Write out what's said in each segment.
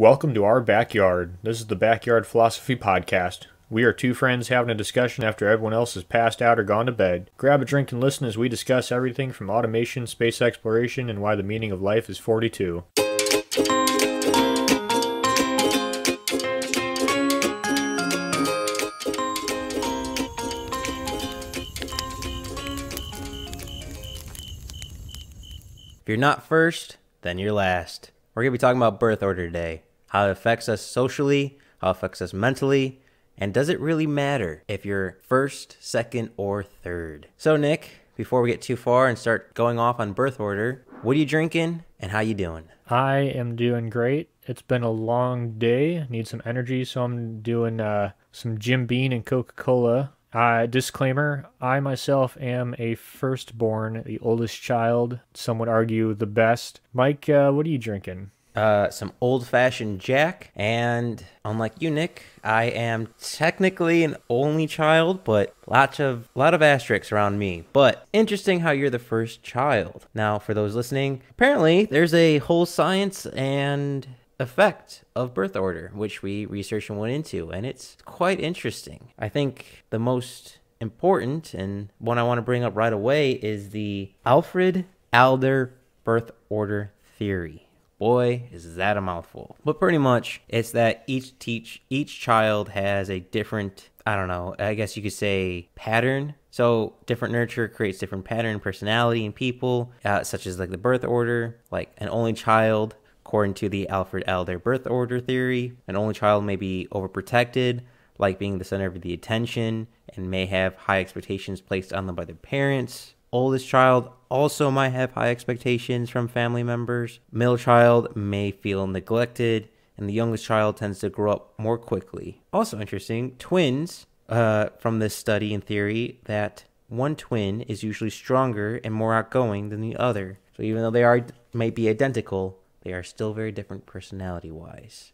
Welcome to our backyard. This is the Backyard Philosophy Podcast. We are two friends having a discussion after everyone else has passed out or gone to bed. Grab a drink and listen as we discuss everything from automation, space exploration, and why the meaning of life is 42. If you're not first, then you're last. We're going to be talking about birth order today, how it affects us socially, how it affects us mentally, and does it really matter if you're first, second, or third? So Nick, before we get too far and start going off on birth order, what are you drinking and how you doing? I am doing great. It's been a long day. Need some energy, so I'm doing some Jim Beam and Coca-Cola. Disclaimer, I myself am a firstborn, the oldest child. Some would argue the best. Mike, what are you drinking? Some old-fashioned Jack, and unlike you, Nick, I am technically an only child, but lot of asterisks around me. But interesting how you're the first child. Now, for those listening, apparently there's a whole science and effect of birth order, which we researched and went into, and it's quite interesting. I think the most important and one I want to bring up right away is the Alfred Adler birth order theory. Boy, is that a mouthful. But pretty much, it's that each child has a different, I guess you could say pattern. So different nurture creates different pattern and personality in people, such as like the birth order, like an only child. According to the Alfred Adler birth order theory, an only child may be overprotected, like being the center of the attention, and may have high expectations placed on them by their parents. Oldest child also might have high expectations from family members. Middle child may feel neglected, and the youngest child tends to grow up more quickly. Also interesting, twins, from this study and theory, that one twin is usually stronger and more outgoing than the other. So even though may be identical, they are still very different personality-wise.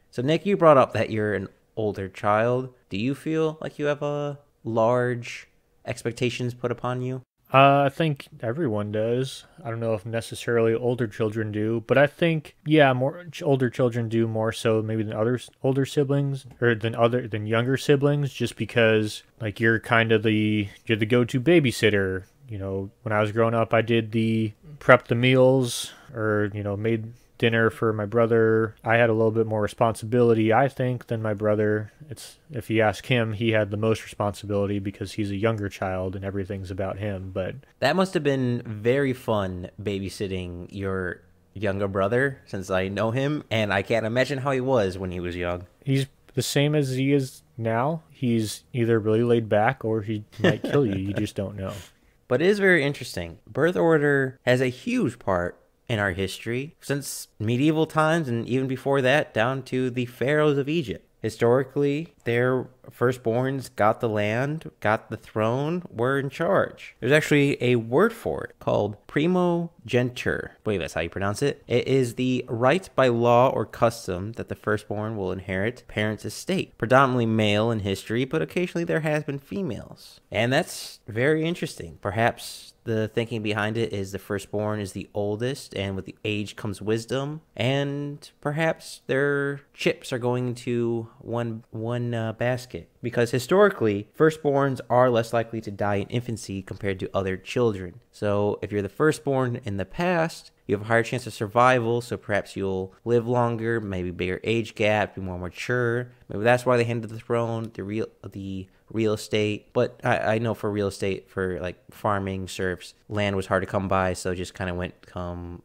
So Nick, you brought up that you're an older child. Do you feel like you have a large expectations put upon you? I think everyone does. I don't know if necessarily older children do, but I think, older children do more so maybe than other older siblings or than younger siblings, just because like you're the go-to babysitter. You know, when I was growing up, I did prep the meals or, made dinner for my brother. I had a little bit more responsibility, I think, than my brother. If you ask him, he had the most responsibility because he's a younger child and everything's about him. But that must have been very fun babysitting your younger brother, since I know him, and I can't imagine how he was when he was young. He's the same as he is now. He's either really laid back or he might kill you. You just don't know. But it is very interesting. Birth order has a huge part in our history, since medieval times and even before that, down to the pharaohs of Egypt. Historically, their firstborns got the land, got the throne, were in charge. There's actually a word for it called primogeniture. I believe that's how you pronounce it. It is the right by law or custom that the firstborn will inherit parents' estate. Predominantly male in history, but occasionally there has been females. And that's very interesting. Perhaps the thinking behind it is the firstborn is the oldest, and with the age comes wisdom, and perhaps their chips are going to one basket. Because historically, firstborns are less likely to die in infancy compared to other children. So if you're the firstborn in the past, you have a higher chance of survival, so perhaps you'll live longer, maybe bigger age gap, be more mature. Maybe that's why they handed the throne, the real estate. But I know for real estate, for like farming, serfs, land was hard to come by, so just kind of went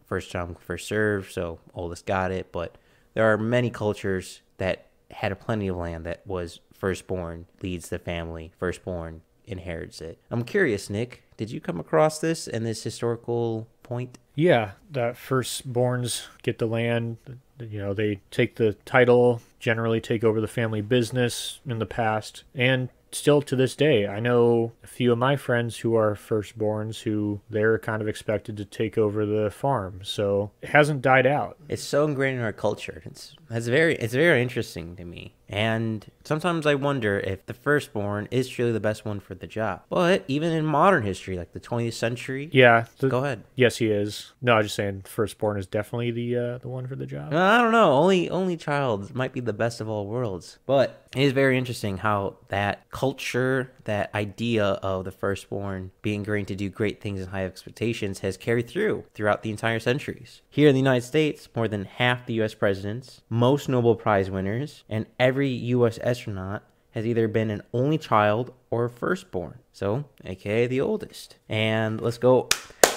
first come, first serve, so oldest got it. But there are many cultures that had plenty of land that was firstborn leads the family, firstborn inherits it. I'm curious, Nick, did you come across this and this historical point? Yeah, that firstborns get the land. They take the title, generally take over the family business in the past, and still to this day, I know a few of my friends who are firstborns who they're kind of expected to take over the farm. So it hasn't died out. It's so ingrained in our culture. It's very interesting to me. And sometimes I wonder if the firstborn is truly the best one for the job. But even in modern history, like the 20th century. Yeah. Go ahead. Yes, he is. No, I was just saying firstborn is definitely the one for the job. I don't know. Only child might be the best of all worlds. But it is very interesting how that culture, that idea of the firstborn being ingrained to do great things and high expectations has carried throughout the entire centuries. Here in the United States, more than half the U.S. presidents, most Nobel Prize winners, and every U.S. astronaut has either been an only child or a firstborn. So, aka the oldest. And let's go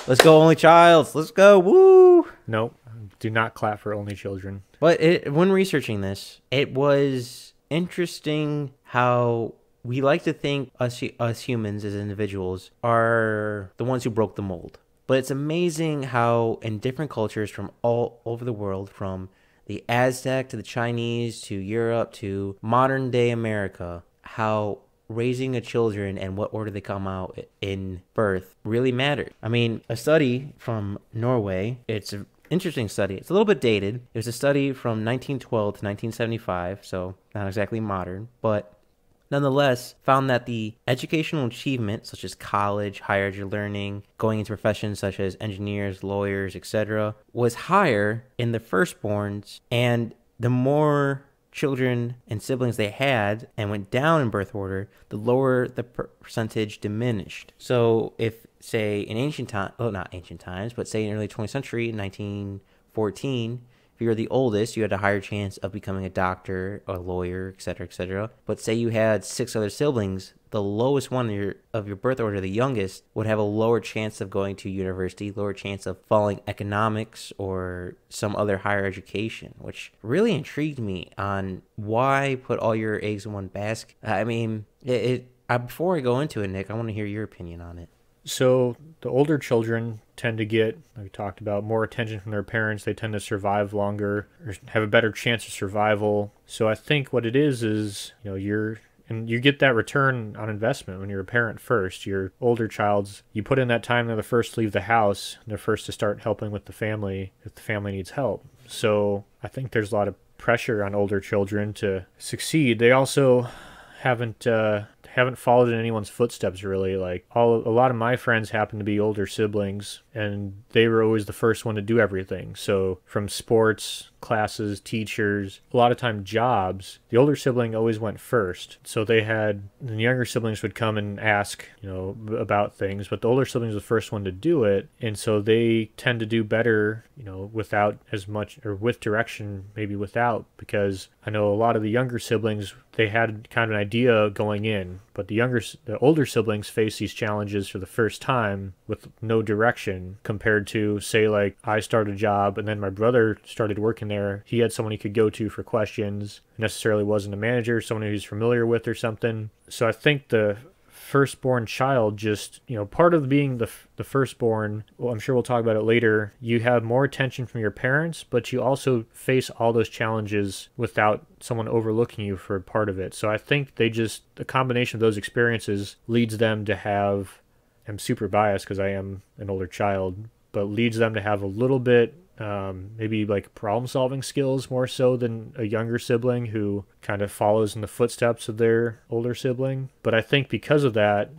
only childs. Let's go. Woo! Nope. Do not clap for only children. But when researching this, it was interesting how we like to think us humans as individuals are the ones who broke the mold. But it's amazing how in different cultures from all over the world, from the Aztec to the Chinese to Europe to modern day America, how raising a children and what order they come out in birth really mattered. I mean, a study from Norway, it's an interesting study. It's a little bit dated. It was a study from 1912 to 1975, so not exactly modern, but nonetheless found that the educational achievement, such as college, higher learning, going into professions such as engineers, lawyers, etc., was higher in the firstborns, and the more children and siblings they had and went down in birth order, the lower the percentage diminished. So if, say, in ancient times, well, not ancient times, but say in early 20th century, 1914, if you were the oldest, you had a higher chance of becoming a doctor, a lawyer, etc., etc. But say you had 6 other siblings, the lowest one of your birth order, the youngest, would have a lower chance of going to university, lower chance of following economics or some other higher education, which really intrigued me on why put all your eggs in one basket. I mean, before I go into it, Nick, I want to hear your opinion on it. So the older children tend to get, like we talked about, more attention from their parents. They tend to survive longer or have a better chance of survival. So I think what it is, you get that return on investment when you're a parent first. Your older child's, you put in that time, they're the first to leave the house. They're first to start helping with the family if the family needs help. So I think there's a lot of pressure on older children to succeed. They also haven't followed in anyone's footsteps, really. Like a lot of my friends happen to be older siblings, and they were always the first one to do everything. So from sports, classes, teachers, a lot of time jobs, the older sibling always went first. So the younger siblings would come and ask, about things, but the older siblings were the first one to do it. And so they tend to do better, without as much, or with direction, maybe without, because I know a lot of the younger siblings, they had kind of an idea going in, but the older siblings face these challenges for the first time with no direction, compared to, say, like I started a job and then my brother started working there. He had someone he could go to for questions. Necessarily wasn't a manager, someone who's familiar with or something. So I think the firstborn child, just part of being the firstborn, well, I'm sure we'll talk about it later, you have more attention from your parents, but you also face all those challenges without someone overlooking you for part of it. So I think the combination of those experiences leads them to have, I'm super biased because I am an older child, but leads them to have a little bit maybe like problem solving skills more so than a younger sibling who kind of follows in the footsteps of their older sibling. But I think because of that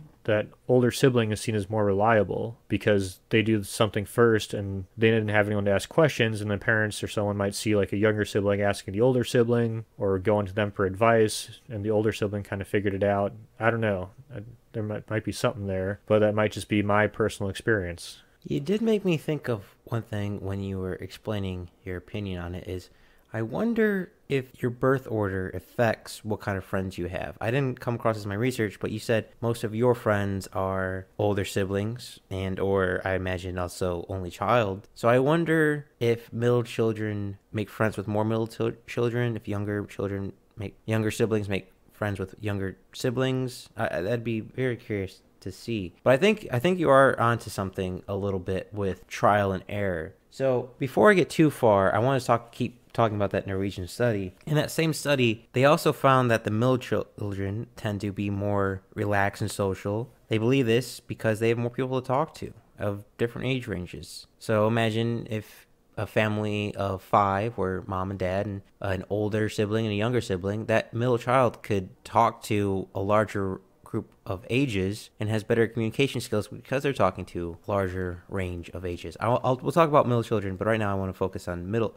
older sibling is seen as more reliable because they do something first and they didn't have anyone to ask questions, and the parents or someone might see like a younger sibling asking the older sibling or going to them for advice, and the older sibling kind of figured it out. I don't know. There might be something there, but that might just be my personal experience. You did make me think of one thing when you were explaining your opinion on it is, I wonder if your birth order affects what kind of friends you have. I didn't come across this in my research, but you said most of your friends are older siblings or I imagine also only child. So I wonder if middle children make friends with more middle children, if younger siblings make friends with younger siblings. That'd be very curious to see. But I think you are onto something a little bit with trial and error. So before I get too far, I want to keep talking about that Norwegian study. In that same study, they also found that the middle children tend to be more relaxed and social. They believe this because they have more people to talk to of different age ranges. So imagine if a family of 5 where mom and dad and an older sibling and a younger sibling, that middle child could talk to a larger group of ages and has better communication skills because they're talking to a larger range of ages. We'll talk about middle children, but right now I want to focus on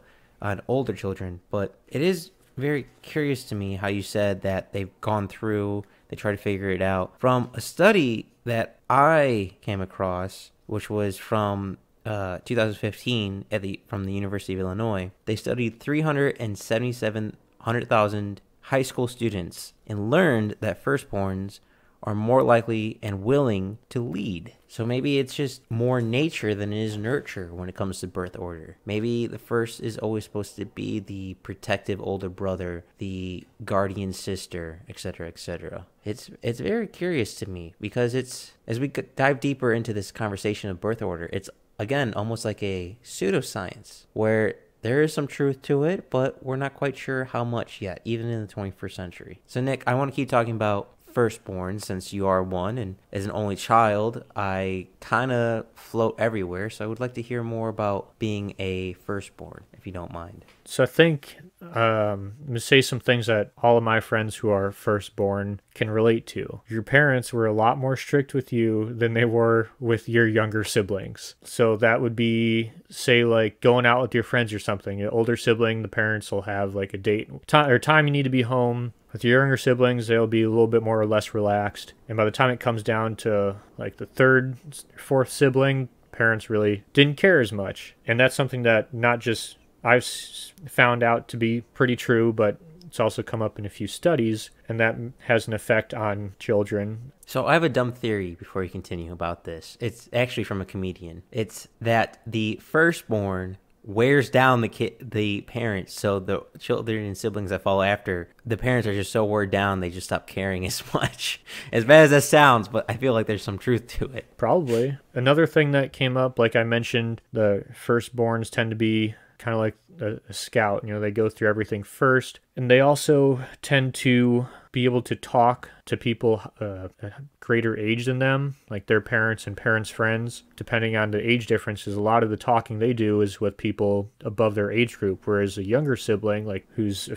older children. But it is very curious to me how you said that they've gone through, they try to figure it out. From a study that I came across, which was from 2015 from the University of Illinois, they studied 377,000 high school students and learned that firstborns are more likely and willing to lead. So maybe it's just more nature than it is nurture when it comes to birth order. Maybe the first is always supposed to be the protective older brother, the guardian sister, etc., etc. It's very curious to me because it's, as we dive deeper into this conversation of birth order, it's again almost like a pseudo-science where there is some truth to it, but we're not quite sure how much yet, even in the 21st century. So Nick, I want to keep talking about firstborn since you are one, and as an only child I kind of float everywhere, so I would like to hear more about being a firstborn, if you don't mind. So I think I'm going to say some things that all of my friends who are firstborn can relate to. Your parents were a lot more strict with you than they were with your younger siblings. So that would be, say, like going out with your friends or something. An older sibling, the parents will have like a date or time you need to be home. With your younger siblings, they'll be a little bit more or less relaxed. And by the time it comes down to like the third, fourth sibling, parents really didn't care as much. And that's something that not just I've found out to be pretty true, but it's also come up in a few studies, and that has an effect on children. So I have a dumb theory before you continue about this. It's actually from a comedian. It's that the firstborn wears down the parents, so the children and siblings that follow after, the parents are just so wore down they just stop caring as much. As bad as that sounds, but I feel like there's some truth to it. Probably. Another thing that came up, like I mentioned, the firstborns tend to be kind of like a scout. You know, they go through everything first, and they also tend to be able to talk to people a greater age than them, like their parents and parents' friends. Depending on the age differences, a lot of the talking they do is with people above their age group, whereas a younger sibling, like who's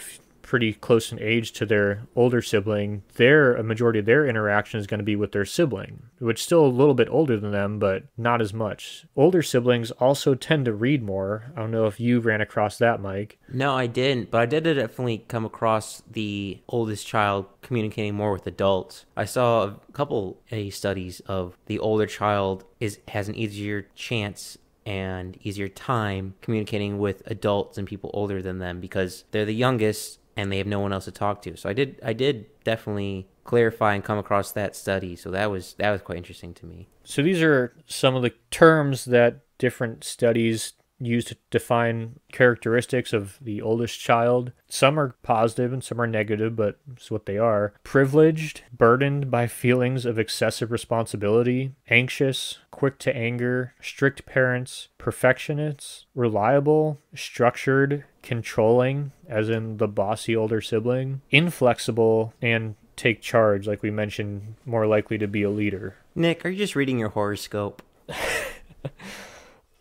pretty close in age to their older sibling, a majority of their interaction is going to be with their sibling, which is still a little bit older than them, but not as much. Older siblings also tend to read more. I don't know if you ran across that, Mike. No, I didn't, but I did definitely come across the oldest child communicating more with adults. I saw a couple studies of the older child has an easier chance and easier time communicating with adults and people older than them because they're the youngest and they have no one else to talk to. So I did definitely clarify and come across that study. So that was quite interesting to me. So these are some of the terms that different studies use to define characteristics of the oldest child. Some are positive and some are negative, but it's what they are. Privileged, burdened by feelings of excessive responsibility, anxious, quick to anger, strict parents, perfectionists, reliable, structured, controlling, as in the bossy older sibling, inflexible, and take charge, like we mentioned, more likely to be a leader. Nick, are you just reading your horoscope?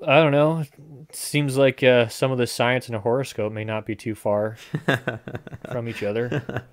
I don't know. It seems like some of the science in a horoscope may not be too far from each other.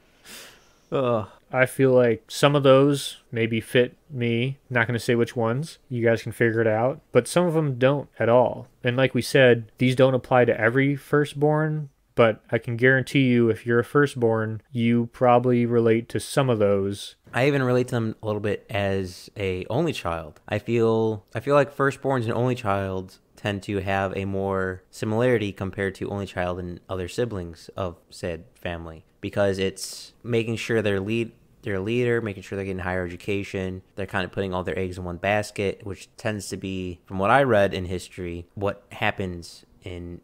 Ugh. I feel like some of those maybe fit me. Not going to say which ones. You guys can figure it out. But some of them don't at all. And like we said, these don't apply to every firstborn. But I can guarantee you, if you're a firstborn, you probably relate to some of those. I even relate to them a little bit as a only child. I feel like firstborns and only child tend to have a more similarity compared to only child and other siblings of said family, because it's making sure they're a leader, making sure they're getting higher education. They're kind of putting all their eggs in one basket, which tends to be, from what I read in history, what happens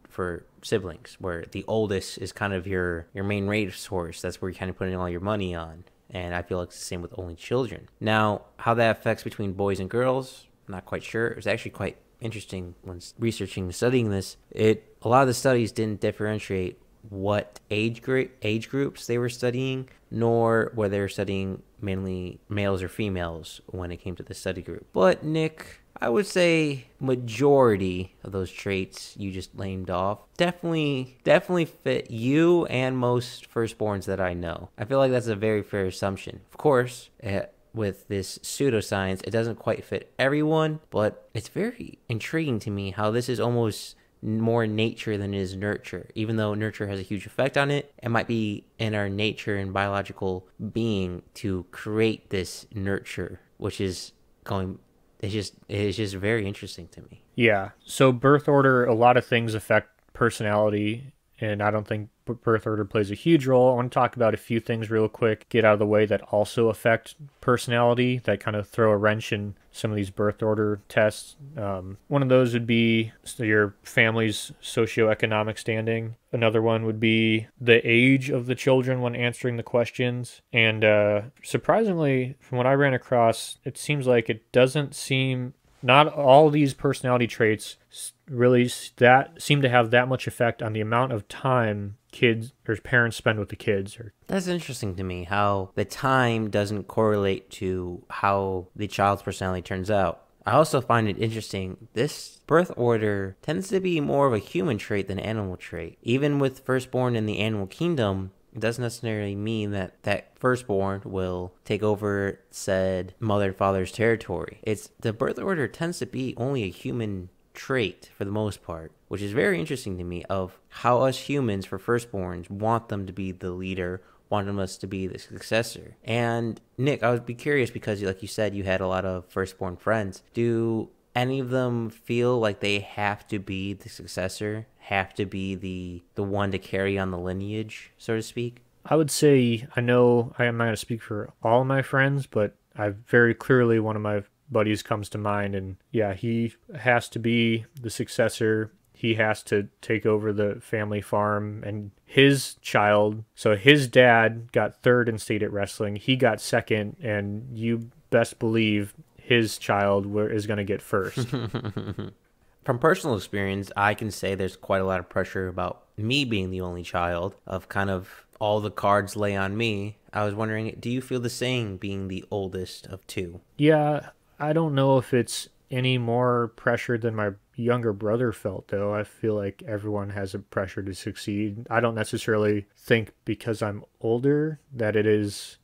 for siblings, where the oldest is kind of your main racehorse. That's where you're kind of putting all your money on. And I feel like it's the same with only children. Now, how that affects between boys and girls, I'm not quite sure. It was actually quite interesting when researching, studying this. A lot of the studies didn't differentiate what age groups they were studying, nor whether they were studying mainly males or females when it came to the study group. But Nick, I would say majority of those traits you just named off definitely fit you and most firstborns that I know. I feel like that's a very fair assumption. Of course, with this pseudoscience, it doesn't quite fit everyone, but it's very intriguing to me how this is almost more nature than it is nurture. Even though nurture has a huge effect on it, it might be in our nature and biological being to create this nurture, which is it's just very interesting to me. Yeah. So birth order, a lot of things affect personality, and I don't think birth order plays a huge role. I want to talk about a few things real quick, get out of the way, that also affect personality, that kind of throw a wrench in some of these birth order tests. One of those would be your family's socioeconomic standing. Another one would be the age of the children when answering the questions. And surprisingly, from what I ran across, it seems like it doesn't seem... Not all these personality traits really seem to have that much effect on the amount of time kids or parents spend with the kids. That's interesting to me, how the time doesn't correlate to how the child's personality turns out. I also find it interesting, this birth order tends to be more of a human trait than an animal trait. Even with firstborn in the animal kingdom, it doesn't necessarily mean that firstborn will take over said mother and father's territory. The birth order tends to be only a human trait for the most part, which is very interesting to me, of how us humans for firstborns want them to be the leader, want us to be the successor. And Nick, I would be curious, because like you said, you had a lot of firstborn friends. Do any of them feel like they have to be the successor, have to be the one to carry on the lineage, so to speak? I would say, I know I'm not going to speak for all of my friends, but I very clearly, one of my buddies comes to mind, and yeah, he has to be the successor. He has to take over the family farm, and his child, so his dad got third in state at wrestling, he got second, and you best believe his child is going to get first. From personal experience, I can say there's quite a lot of pressure about me being the only child, of kind of all the cards lay on me. I was wondering, do you feel the same being the oldest of two? Yeah, I don't know if it's any more pressure than my younger brother felt, though. I feel like everyone has a pressure to succeed. I don't necessarily think because I'm older that it is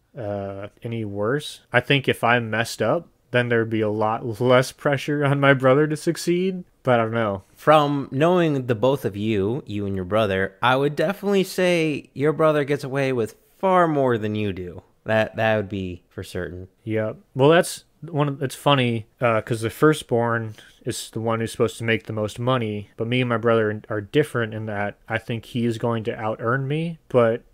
any worse. I think if I messed up, then there'd be a lot less pressure on my brother to succeed, but I don't know. From knowing the both of you and your brother, I would definitely say your brother gets away with far more than you do. That would be for certain. Yeah. Well, it's funny because the firstborn is the one who's supposed to make the most money, but me and my brother are different in that I think he is going to out-earn me,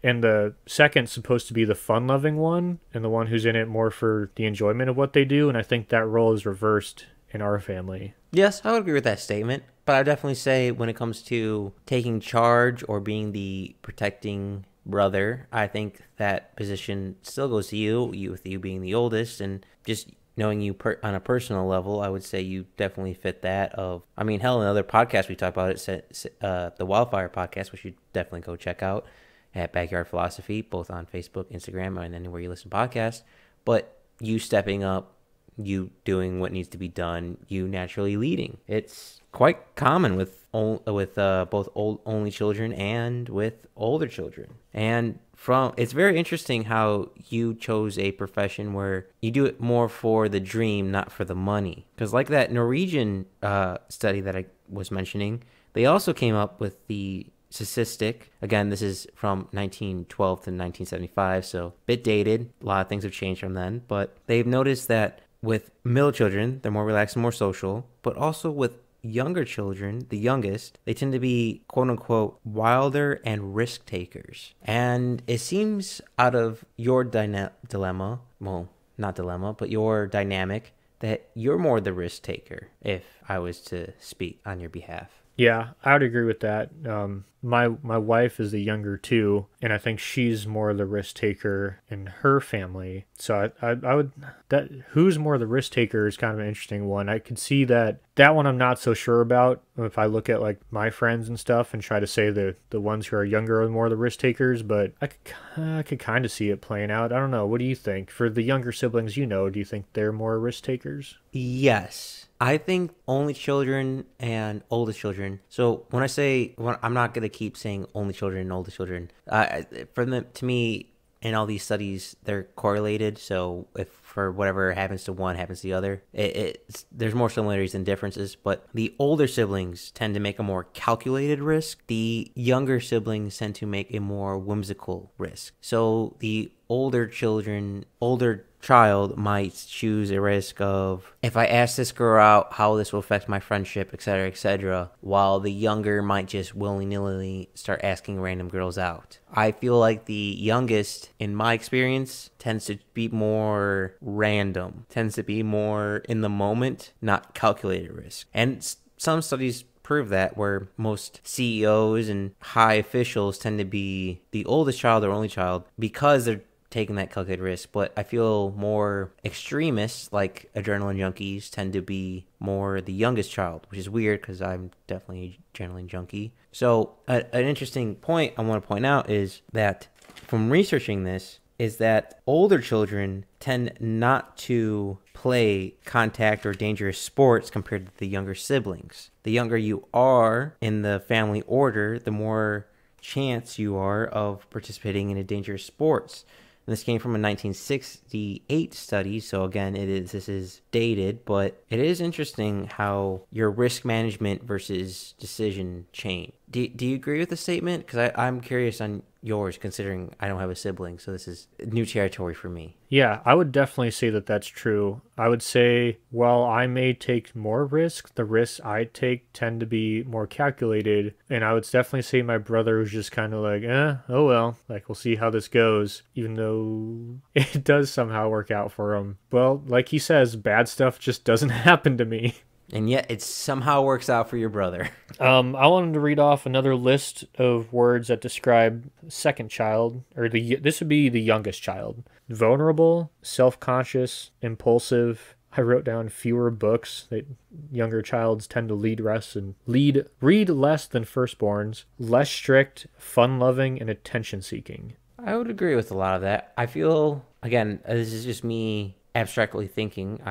and the second's supposed to be the fun-loving one and the one who's in it more for the enjoyment of what they do, and I think that role is reversed in our family. Yes, I would agree with that statement, but I definitely say when it comes to taking charge or being the protecting brother, I think that position still goes to you with you being the oldest, and just knowing you on a personal level, I would say you definitely fit that. In another podcast we talked about it, the Wildfire podcast, which you definitely go check out at Backyard Philosophy, both on Facebook, Instagram, and anywhere you listen to podcasts. But you stepping up, you doing what needs to be done, you naturally leading. It's quite common with both only children and with older children. And it's very interesting how you chose a profession where you do it more for the dream, not for the money. Because like that Norwegian study that I was mentioning, they also came up with the statistic. Again, this is from 1912 to 1975, so a bit dated. A lot of things have changed from then. But they've noticed that with middle children, they're more relaxed and more social. But also with younger children, the youngest, they tend to be quote-unquote wilder and risk takers. And it seems out of your dilemma, well, not dilemma, but your dynamic, that you're more the risk taker, if I was to speak on your behalf. Yeah, I would agree with that. my wife is the younger too, and I think she's more the risk taker in her family. So I would that who's more the risk taker is kind of an interesting one. I could see that one I'm not so sure about. If I look at like my friends and stuff and try to say the ones who are younger are more the risk takers, but I could kind of see it playing out. I don't know. What do you think for the younger siblings? Do you think they're more risk takers? Yes. I think only children and oldest children. So I'm not going to keep saying only children and oldest children. To me, in all these studies, they're correlated. So if for whatever happens to one, happens to the other, there's more similarities than differences. But the older siblings tend to make a more calculated risk. The younger siblings tend to make a more whimsical risk. So the older child might choose a risk of, if I ask this girl out, how this will affect my friendship, etc., etc., while the younger might just willy-nilly start asking random girls out. I feel like the youngest, in my experience, tends to be more random, tends to be more in the moment, not calculated risk. And some studies prove that, where most CEOs and high officials tend to be the oldest child or only child because they're taking that calculated risk. But I feel more extremists, like adrenaline junkies, tend to be more the youngest child, which is weird because I'm definitely a adrenaline junkie. So an interesting point I want to point out is that from researching this is that older children tend not to play contact or dangerous sports compared to the younger siblings. The younger you are in the family order, the more chance you are of participating in a dangerous sports. And this came from a 1968 study, so again, this is dated, but it is interesting how your risk management versus decision change. Do you agree with the statement? Because I'm curious on yours, considering I don't have a sibling, so this is new territory for me. Yeah, I would definitely say that that's true. I would say, while I may take more risk, the risks I take tend to be more calculated. And I would definitely say my brother was just kind of like, oh well, like we'll see how this goes, even though it does somehow work out for him. Well, like he says, bad stuff just doesn't happen to me. And yet it somehow works out for your brother. I wanted to read off another list of words that describe second child, or this would be the youngest child. Vulnerable, self-conscious, impulsive. I wrote down fewer books. That younger childs tend to read less than firstborns. Less strict, fun-loving, and attention-seeking. I would agree with a lot of that. I feel, again, this is just me abstractly thinking.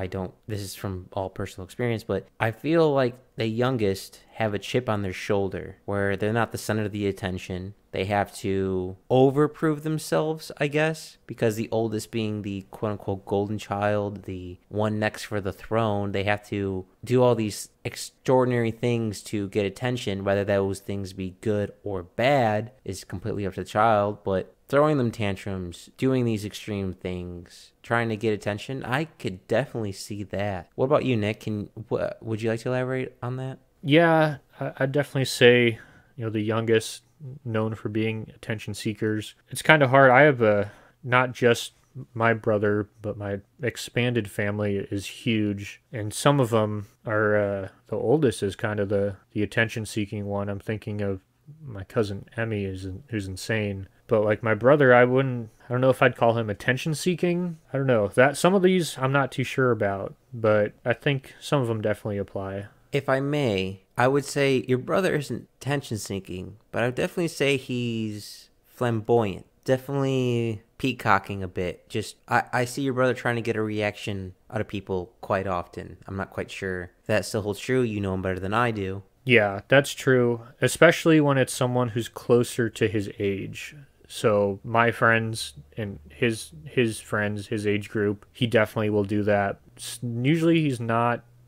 This is from all personal experience, but I feel like the youngest have a chip on their shoulder where they're not the center of the attention. They have to overprove themselves, I guess, because the oldest being the quote unquote golden child, the one next for the throne, they have to do all these extraordinary things to get attention. Whether those things be good or bad is completely up to the child, but throwing them tantrums, doing these extreme things, trying to get attention, I could definitely see that. What about you, Nick? Would you like to elaborate on that? Yeah, I'd definitely say, the youngest, known for being attention seekers. It's kind of hard. I have not just my brother, but my expanded family is huge, and some of them are, the oldest is kind of the attention seeking one. I'm thinking of my cousin Emmy, who's insane. But like my brother, I don't know if I'd call him attention seeking. I don't know. Some of these I'm not too sure about, but I think some of them definitely apply. If I may, I would say your brother isn't attention seeking, but I would definitely say he's flamboyant. Definitely peacocking a bit. Just, I see your brother trying to get a reaction out of people quite often. I'm not quite sure if that still holds true. You know him better than I do. Yeah, that's true, especially when it's someone who's closer to his age. So my friends and his friends, his age group, he definitely will do that. Usually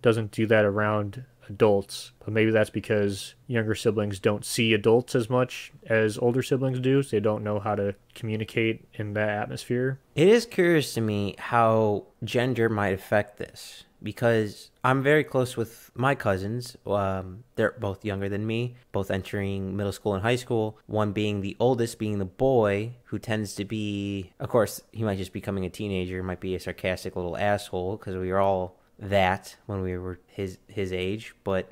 doesn't do that around adults, but maybe that's because younger siblings don't see adults as much as older siblings do, so they don't know how to communicate in that atmosphere. It is curious to me how gender might affect this, because I'm very close with my cousins. They're both younger than me, both entering middle school and high school. One being the oldest, being the boy, who tends to be, of course, he might just becoming a teenager, might be a sarcastic little asshole, because we were all that when we were his age. But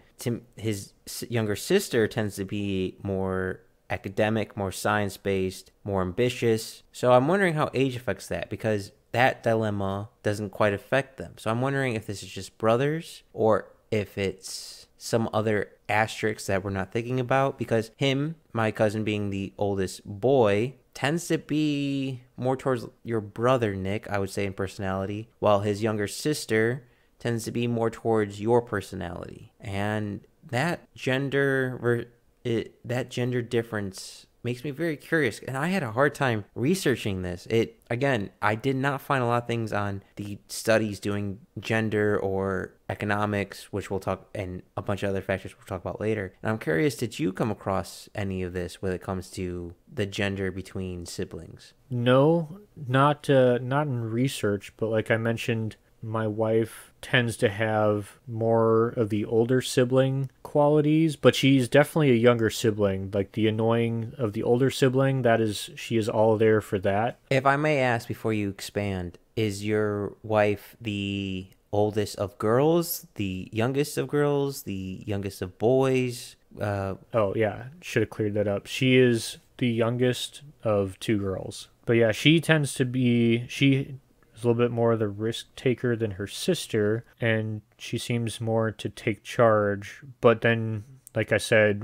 his younger sister tends to be more academic, more science-based, more ambitious. So I'm wondering how age affects that, because that dilemma doesn't quite affect them. So I'm wondering if this is just brothers or if it's some other asterisks that we're not thinking about, because him, my cousin being the oldest boy, tends to be more towards your brother, Nick, I would say, in personality, while his younger sister tends to be more towards your personality. And that gender difference makes me very curious, and I had a hard time researching this. I did not find a lot of things on the studies doing gender or economics, which we'll talk, and a bunch of other factors we'll talk about later. And I'm curious, did you come across any of this when it comes to the gender between siblings? No, not in research, but like I mentioned, my wife tends to have more of the older sibling qualities, but she's definitely a younger sibling. Like the annoying of the older sibling, she is all there for that. If I may ask before you expand, is your wife the oldest of girls, the youngest of girls, the youngest of boys? Oh yeah, should have cleared that up. She is the youngest of two girls. But yeah, she is a little bit more of the risk taker than her sister, and she seems more to take charge. But then, like I said,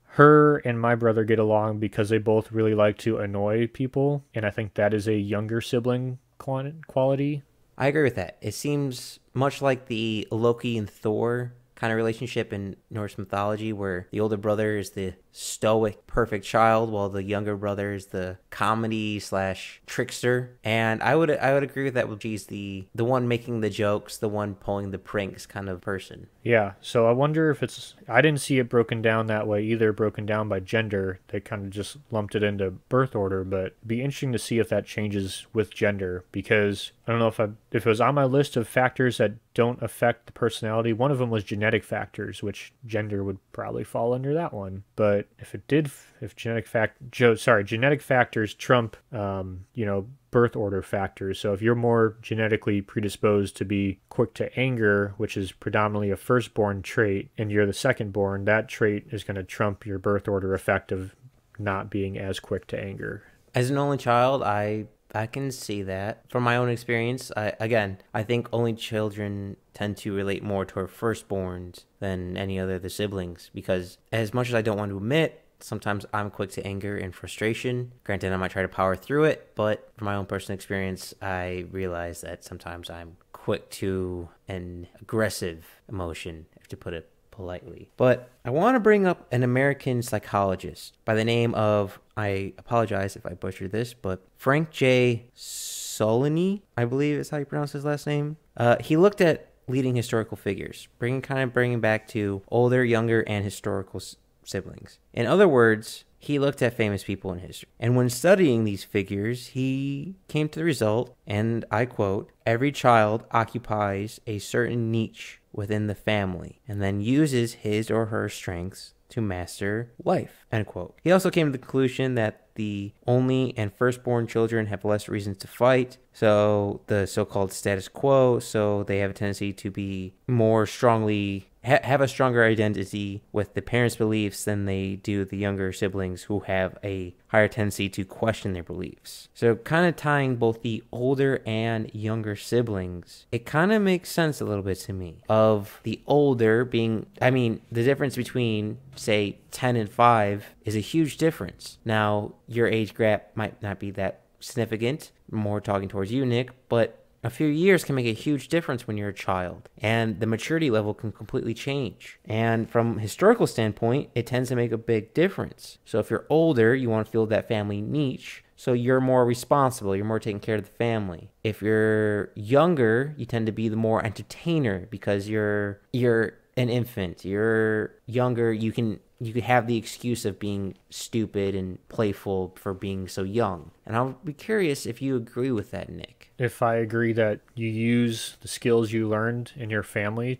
her and my brother get along because they both really like to annoy people, and I think that is a younger sibling quality. I agree with that. It seems much like the Loki and Thor kind of relationship in Norse mythology, where the older brother is the stoic, perfect child, while the younger brother is the comedy / trickster. And I would agree with that. She's the one making the jokes, the one pulling the pranks kind of person. Yeah, so I wonder if I didn't see it broken down that way either, broken down by gender. They kind of just lumped it into birth order, but it'd be interesting to see if that changes with gender, because I don't know if it was on my list of factors that don't affect the personality. One of them was genetic factors, which gender would probably fall under that one. But if genetic factors trump, birth order factors. So if you're more genetically predisposed to be quick to anger, which is predominantly a firstborn trait, and you're the secondborn, that trait is going to trump your birth order effect of not being as quick to anger. As an only child, I can see that. From my own experience, I think only children tend to relate more to our firstborns than any other of the siblings, because as much as I don't want to admit, sometimes I'm quick to anger and frustration. Granted, I might try to power through it, but from my own personal experience, I realize that sometimes I'm quick to an aggressive emotion, to put it politely. But I want to bring up an American psychologist by the name of, I apologize if I butcher this, but Frank J. Solany, I believe is how you pronounce his last name. He looked at leading historical figures, bringing back to older, younger, and historical siblings. In other words, he looked at famous people in history. And when studying these figures, he came to the result, and I quote, "Every child occupies a certain niche within the family and then uses his or her strengths to master life," end quote. He also came to the conclusion that the only and firstborn children have less reasons to fight, so the so-called status quo, so they have a tendency to be more strongly have a stronger identity with the parents' beliefs than they do the younger siblings, who have a higher tendency to question their beliefs. So kind of tying both the older and younger siblings, it kind of makes sense a little bit to me, of the older being, the difference between, say, 10 and 5 is a huge difference. Now, your age gap might not be that significant, more talking towards you, Nick, but a few years can make a huge difference when you're a child, and the maturity level can completely change. And from a historical standpoint, it tends to make a big difference. So if you're older, you want to fill that family niche, so you're more responsible, you're more taking care of the family. If you're younger, you tend to be the more entertainer, because you're an infant, you're younger, you can have the excuse of being stupid and playful for being so young. And I'll be curious if you agree with that, Nick. If I agree that you use the skills you learned in your family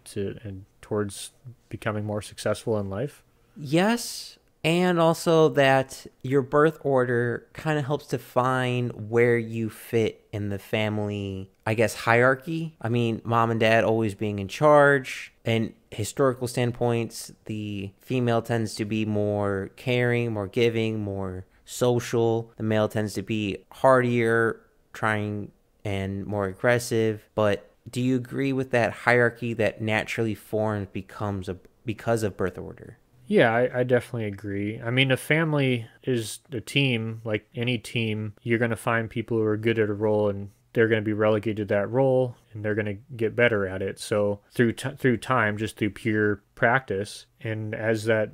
towards becoming more successful in life? Yes, And also that your birth order kind of helps define where you fit in the family, I guess, hierarchy. I mean, mom and dad always being in charge. And historical standpoints, the female tends to be more caring, more giving, more social. The male tends to be hardier, trying, and more aggressive. But do you agree with that hierarchy that naturally forms because of birth order? Yeah, I definitely agree. I mean, a family is a team. Like any team, you're going to find people who are good at a role and they're going to be relegated to that role and they're going to get better at it. So through time, just through pure practice, and as that,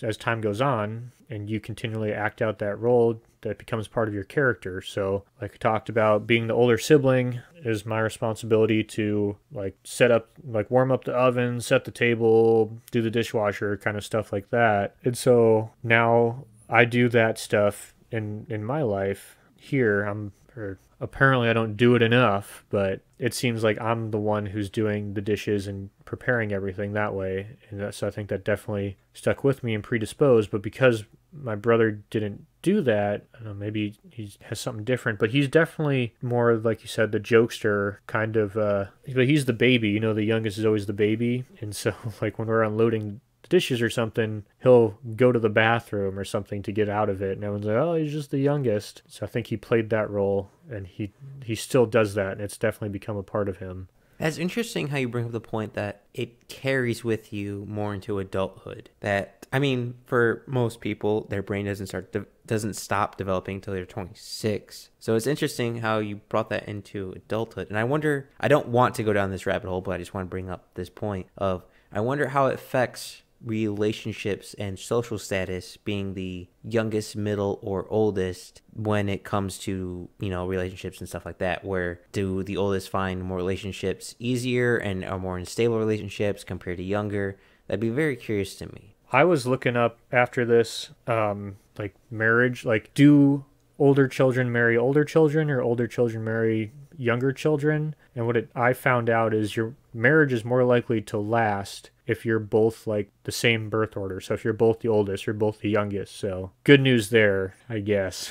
as time goes on and you continually act out that role, that becomes part of your character. So like I talked about, being the older sibling is my responsibility to warm up the oven, set the table, do the dishwasher, kind of stuff like that. And so now I do that stuff in my life here. Apparently I don't do it enough, but it seems like I'm the one who's doing the dishes and preparing everything that way. And so I think that definitely stuck with me and predisposed. But because my brother didn't do that, I don't know, maybe he has something different, but he's definitely more, like you said, the jokester kind of, but he's the baby, the youngest is always the baby. And so like when we're unloading the dishes or something, he'll go to the bathroom or something to get out of it. And everyone's like, oh, he's just the youngest. So I think he played that role and he still does that. And it's definitely become a part of him. That's interesting how you bring up the point that it carries with you more into adulthood. That, I mean, for most people, their brain doesn't stop developing until they're 26. So it's interesting how you brought that into adulthood. And I wonder, I don't want to go down this rabbit hole, but I just want to bring up this point of, I wonder how it affects relationships and social status, being the youngest, middle, or oldest when it comes to, relationships and stuff like that. Where do the oldest find more relationships easier and are more unstable relationships compared to younger? That'd be very curious to me. I was looking up after this, like marriage, like do older children marry older children or older children marry younger children? And what I found out is your marriage is more likely to last if you're both like the same birth order. So if you're both the oldest, you're both the youngest. So good news there, I guess.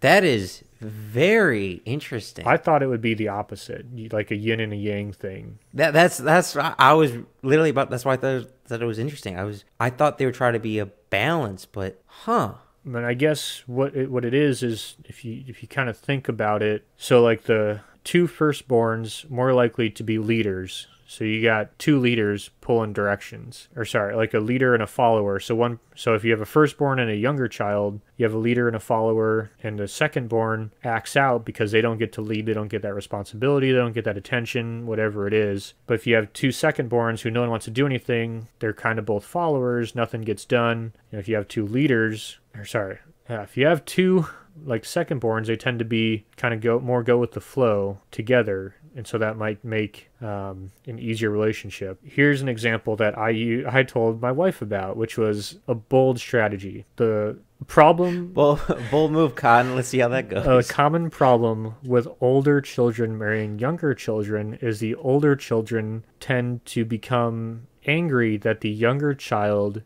That is very interesting. I thought it would be the opposite, like a yin and a yang thing. That's I was literally about. That's why I thought that it was interesting. I thought they were trying to be a balance, but And I guess what it is if you kind of think about it, so like the two firstborns more likely to be leaders. So you got two leaders pulling directions, like a leader and a follower. So if you have a firstborn and a younger child, you have a leader and a follower, and the secondborn acts out because they don't get to lead, they don't get that responsibility, they don't get that attention, whatever it is. But if you have two secondborns who no one wants to do anything, they're kind of both followers, nothing gets done. And if you have two leaders, if you have two like secondborns, they tend to be kind of go with the flow together. And so that might make an easier relationship. Here's an example that I told my wife about, which was a bold strategy. The problem... Well, bold move, Con. Let's see how that goes. A common problem with older children marrying younger children is the older children tend to become angry that the younger child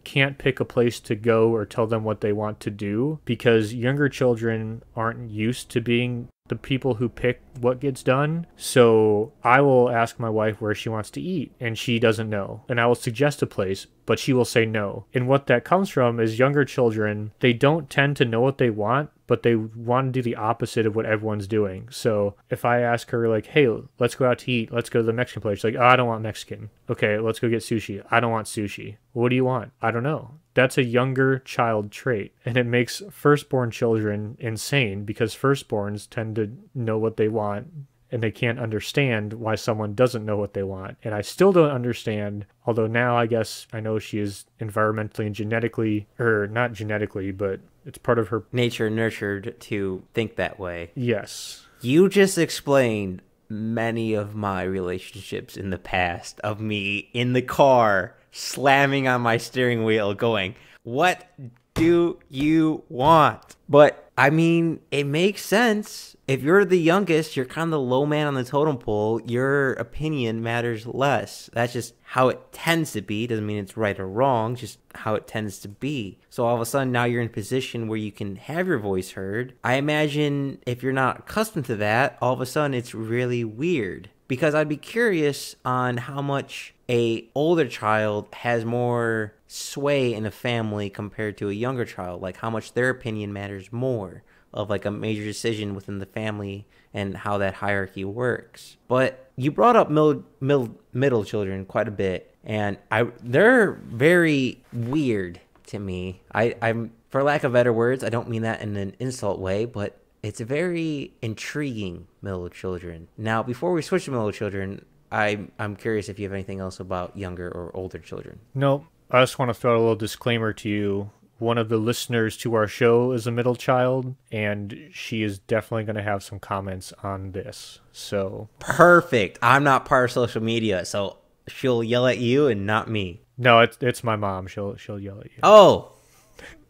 can't pick a place to go or tell them what they want to do, because younger children aren't used to being the people who pick what gets done. So I will ask my wife where she wants to eat, and she doesn't know. And I will suggest a place, but she will say no. And what that comes from is younger children, they don't tend to know what they want, but they want to do the opposite of what everyone's doing. So if I ask her, like, hey, let's go out to eat, let's go to the Mexican place, she's like, oh, I don't want Mexican. Okay, let's go get sushi. I don't want sushi. What do you want? I don't know. That's a younger child trait, and it makes firstborn children insane because firstborns tend to know what they want, and they can't understand why someone doesn't know what they want. And I still don't understand, although now I guess I know she is environmentally and genetically, or not genetically, but it's part of her nature nurtured to think that way. Yes. You just explained many of my relationships in the past, of me in the car slamming on my steering wheel going, what do you want? But I mean, it makes sense. If you're the youngest, you're kind of the low man on the totem pole. Your opinion matters less. That's just how it tends to be. Doesn't mean it's right or wrong, just how it tends to be. So all of a sudden, now you're in a position where you can have your voice heard. I imagine if you're not accustomed to that, all of a sudden it's really weird. Because I'd be curious on how much a older child has more sway in a family compared to a younger child, like how much their opinion matters more of like a major decision within the family and how that hierarchy works. But you brought up middle children quite a bit, and they're very weird to me. I'm for lack of better words, I don't mean that in an insult way, but it's very intriguing, middle children. Now, before we switch to middle children, I'm curious if you have anything else about younger or older children. No, I just want to throw a little disclaimer to you. One of the listeners to our show is a middle child, and she is definitely going to have some comments on this. So perfect. I'm not part of social media, so she'll yell at you and not me. No, it's my mom. She'll yell at you. Oh,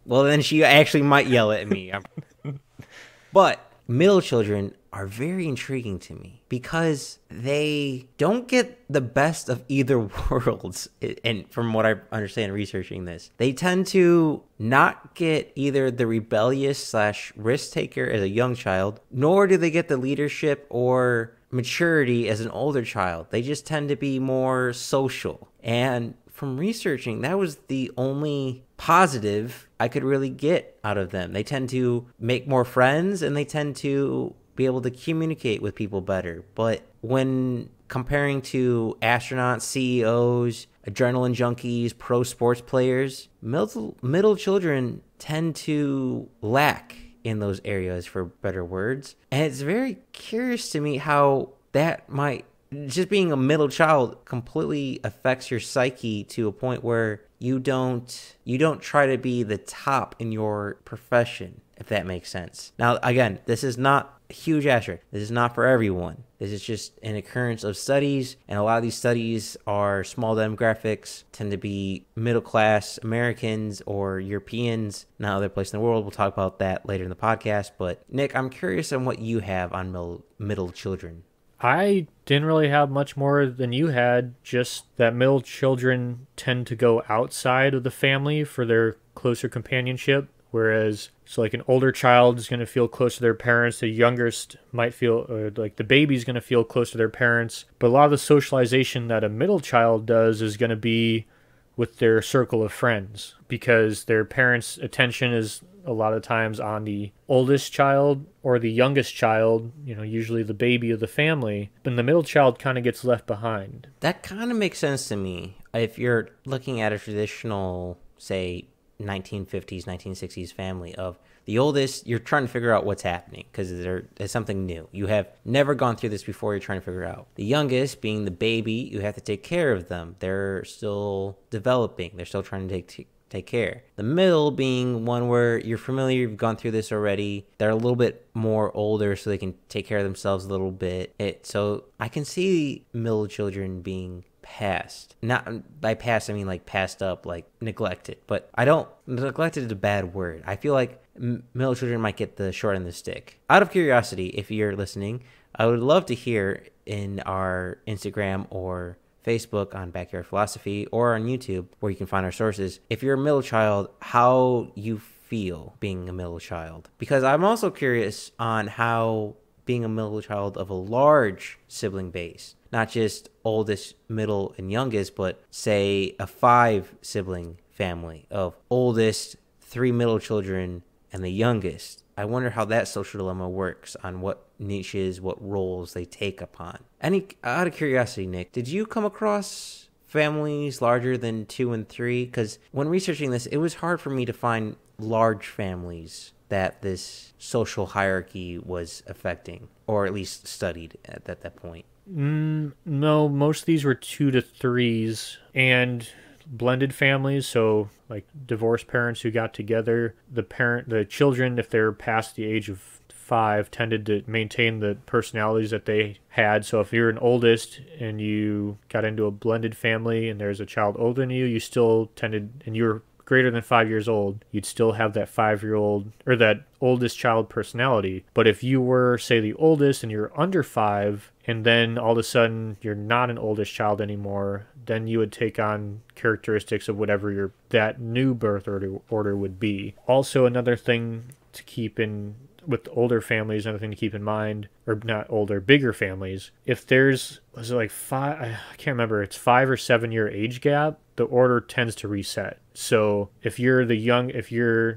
well then she actually might yell at me. But middle children are very intriguing to me because they don't get the best of either worlds. And from what I understand researching this, they tend to not get either the rebellious / risk taker as a young child, nor do they get the leadership or maturity as an older child. They just tend to be more social. And from researching, that was the only positive I could really get out of them. They tend to make more friends and they tend to be able to communicate with people better. But when comparing to astronauts, CEOs, adrenaline junkies, pro sports players, middle children tend to lack in those areas, for better words. And it's very curious to me how that might, just being a middle child completely affects your psyche to a point where you don't try to be the top in your profession, if that makes sense. Now, again, this is not a huge asterisk. This is not for everyone. This is just an occurrence of studies, and a lot of these studies are small demographics, tend to be middle-class Americans or Europeans, not other place in the world. We'll talk about that later in the podcast. But, Nick, I'm curious on what you have on middle children. I didn't really have much more than you had, just that middle children tend to go outside of the family for their closer companionship, whereas so like an older child is going to feel close to their parents, the youngest might feel, or like the baby's going to feel close to their parents, but a lot of the socialization that a middle child does is going to be with their circle of friends, because their parents' attention is a lot of times on the oldest child or the youngest child, usually the baby of the family, and the middle child kind of gets left behind. That kind of makes sense to me. If you're looking at a traditional, say, 1950s, 1960s family of the oldest, you're trying to figure out what's happening because there's something new. You have never gone through this before, you're trying to figure out. The youngest, being the baby, you have to take care of them. They're still developing. They're still trying to take care. The middle being one where you're familiar, you've gone through this already. They're a little bit more older, so they can take care of themselves a little bit. So I can see middle children being passed. Not by passed, I mean like passed up, like neglected. But neglected is a bad word. I feel like middle children might get the short end of the stick. Out of curiosity, if you're listening, I would love to hear in our Instagram or Facebook on Backyard Philosophy, or on YouTube, where you can find our sources, if you're a middle child, how you feel being a middle child. Because I'm also curious on how being a middle child of a large sibling base, not just oldest, middle, and youngest, but say a 5 sibling family of oldest, 3 middle children, and the youngest. I wonder how that social dilemma works, on what niches, what roles they take upon. Out of curiosity, Nick, did you come across families larger than 2 and 3? Because when researching this, it was hard for me to find large families that this social hierarchy was affecting, or at least studied at that point. No, most of these were 2 to 3s, and blended families, so like divorced parents who got together. The children, if they're past the age of 5, tended to maintain the personalities that they had. So if you're an oldest and you got into a blended family and there's a child older than you still tended, and you're greater than 5 years old, you'd still have that 5-year old or that oldest child personality. But if you were, say, the oldest and you're under 5, and then all of a sudden you're not an oldest child anymore, then you would take on characteristics of whatever that new birth order would be. Also, another thing to keep in with older families, another thing to keep in mind, or not older, bigger families, if there's, was it like 5, I can't remember, it's 5 or 7 year age gap, the order tends to reset. So if you're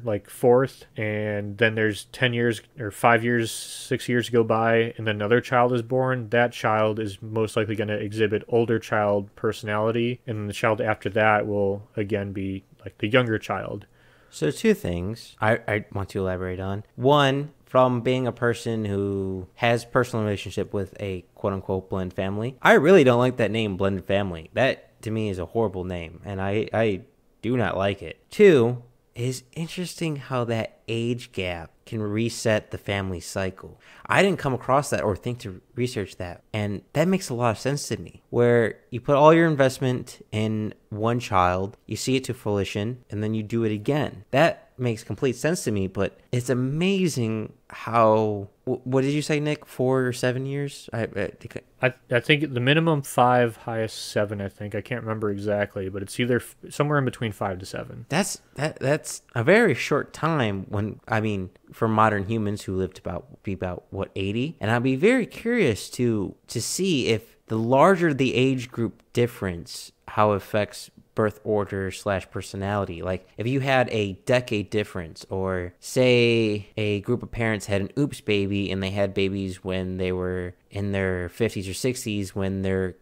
like fourth, and then there's 10 years or 5 years, 6 years go by, and then another child is born, that child is most likely going to exhibit older child personality, and the child after that will again be like the younger child. So 2 things I want to elaborate on. One, from being a person who has personal relationship with a quote-unquote blended family, I really don't like that name, blended family. That, to me, is a horrible name, and I do not like it. 2, is interesting how that age gap can reset the family cycle. I didn't come across that or think to research that, and that makes a lot of sense to me, where you put all your investment in one child, you see it to fruition, and then you do it again. That makes complete sense to me, but it's amazing how, what did you say, Nick, 4 or 7 years? I think the minimum 5, highest 7, I think. I can't remember exactly, but it's either somewhere in between 5 to 7. That's a very short time for modern humans who lived about what, 80? And I'd be very curious to see if the larger the age group difference, how it affects birth order / personality. Like if you had a decade difference, or say a group of parents had an oops baby and they had babies when they were in their 50s or 60s, when their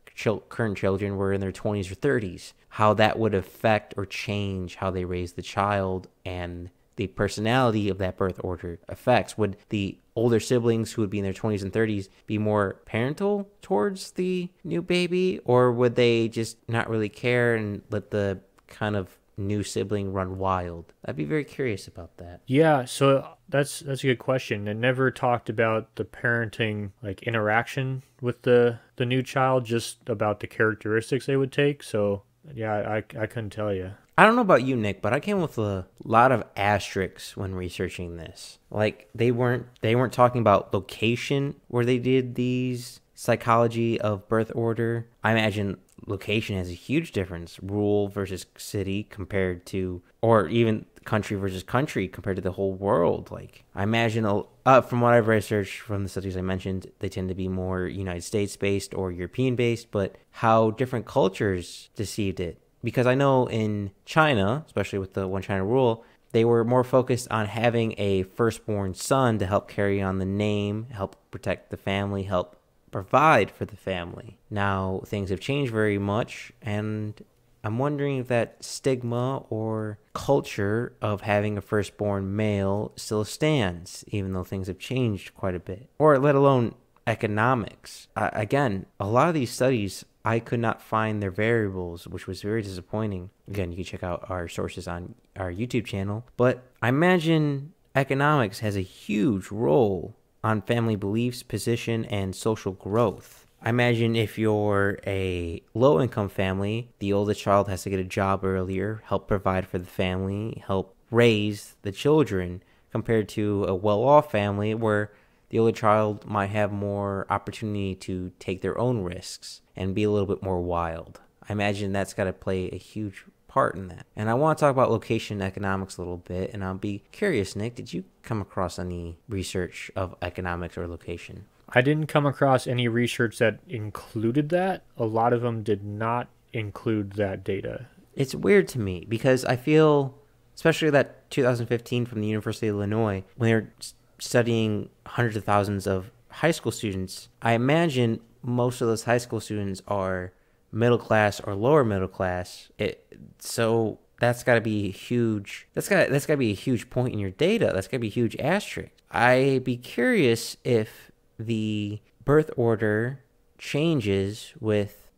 current children were in their 20s or 30s, how that would affect or change how they raise the child and the personality of that birth order effects. Would the older siblings who would be in their 20s and 30s be more parental towards the new baby, or would they just not really care and let the kind of new sibling run wild? I'd be very curious about that. Yeah, so that's a good question. It never talked about the parenting like interaction with the new child, just about the characteristics they would take. So yeah, I couldn't tell you. I don't know about you, Nick, but I came with a lot of asterisks when researching this. Like they weren't talking about location where they did these psychology of birth order. I imagine location has a huge difference, rural versus city compared to, or even country versus country compared to the whole world. Like I imagine from what I've researched from the studies I mentioned, they tend to be more United States based or European based, but how different cultures deceived it. Because I know in China, especially with the One China rule, they were more focused on having a firstborn son to help carry on the name, help protect the family, help provide for the family. Now, things have changed very much, and I'm wondering if that stigma or culture of having a firstborn male still stands, even though things have changed quite a bit. Or let alone economics. Again, a lot of these studies, I could not find their variables, which was very disappointing. Again, you can check out our sources on our YouTube channel. But I imagine economics has a huge role on family beliefs, position, and social growth. I imagine if you're a low-income family, the oldest child has to get a job earlier, help provide for the family, help raise the children, compared to a well-off family where the older child might have more opportunity to take their own risks and be a little bit more wild. I imagine that's got to play a huge part in that. And I want to talk about location economics a little bit, and I'll be curious, Nick, did you come across any research of economics or location? I didn't come across any research that included that. A lot of them did not include that data. It's weird to me because I feel, especially that 2015 from the University of Illinois, when they're studying hundreds of thousands of high school students, I imagine most of those high school students are middle class or lower middle class. So that's got to be huge. That's got to be a huge point in your data. That's got to be a huge asterisk. I'd be curious if the birth order changes with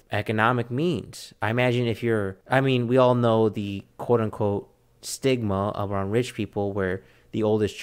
economic means. I imagine we all know the quote unquote stigma around rich people where the oldest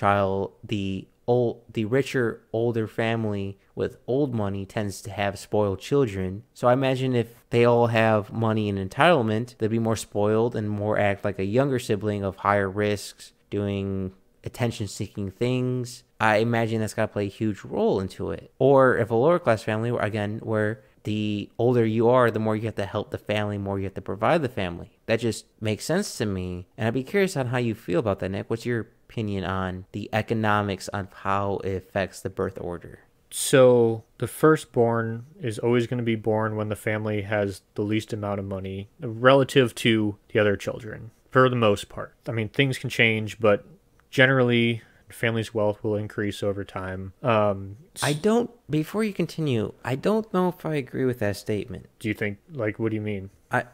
the richer older family with old money tends to have spoiled children. So I imagine if they all have money and entitlement, they'd be more spoiled and more act like a younger sibling of higher risks, doing attention-seeking things. I imagine that's got to play a huge role into it. Or if a lower-class family, where the older you are, the more you have to help the family, more you have to provide the family. That just makes sense to me. And I'd be curious on how you feel about that, Nick. What's your opinion on the economics on how it affects the birth order? So the firstborn is always going to be born when the family has the least amount of money relative to the other children, for the most part. I mean, things can change, but generally, family's wealth will increase over time. Before you continue, I don't know if I agree with that statement. Do you think, like, what do you mean? I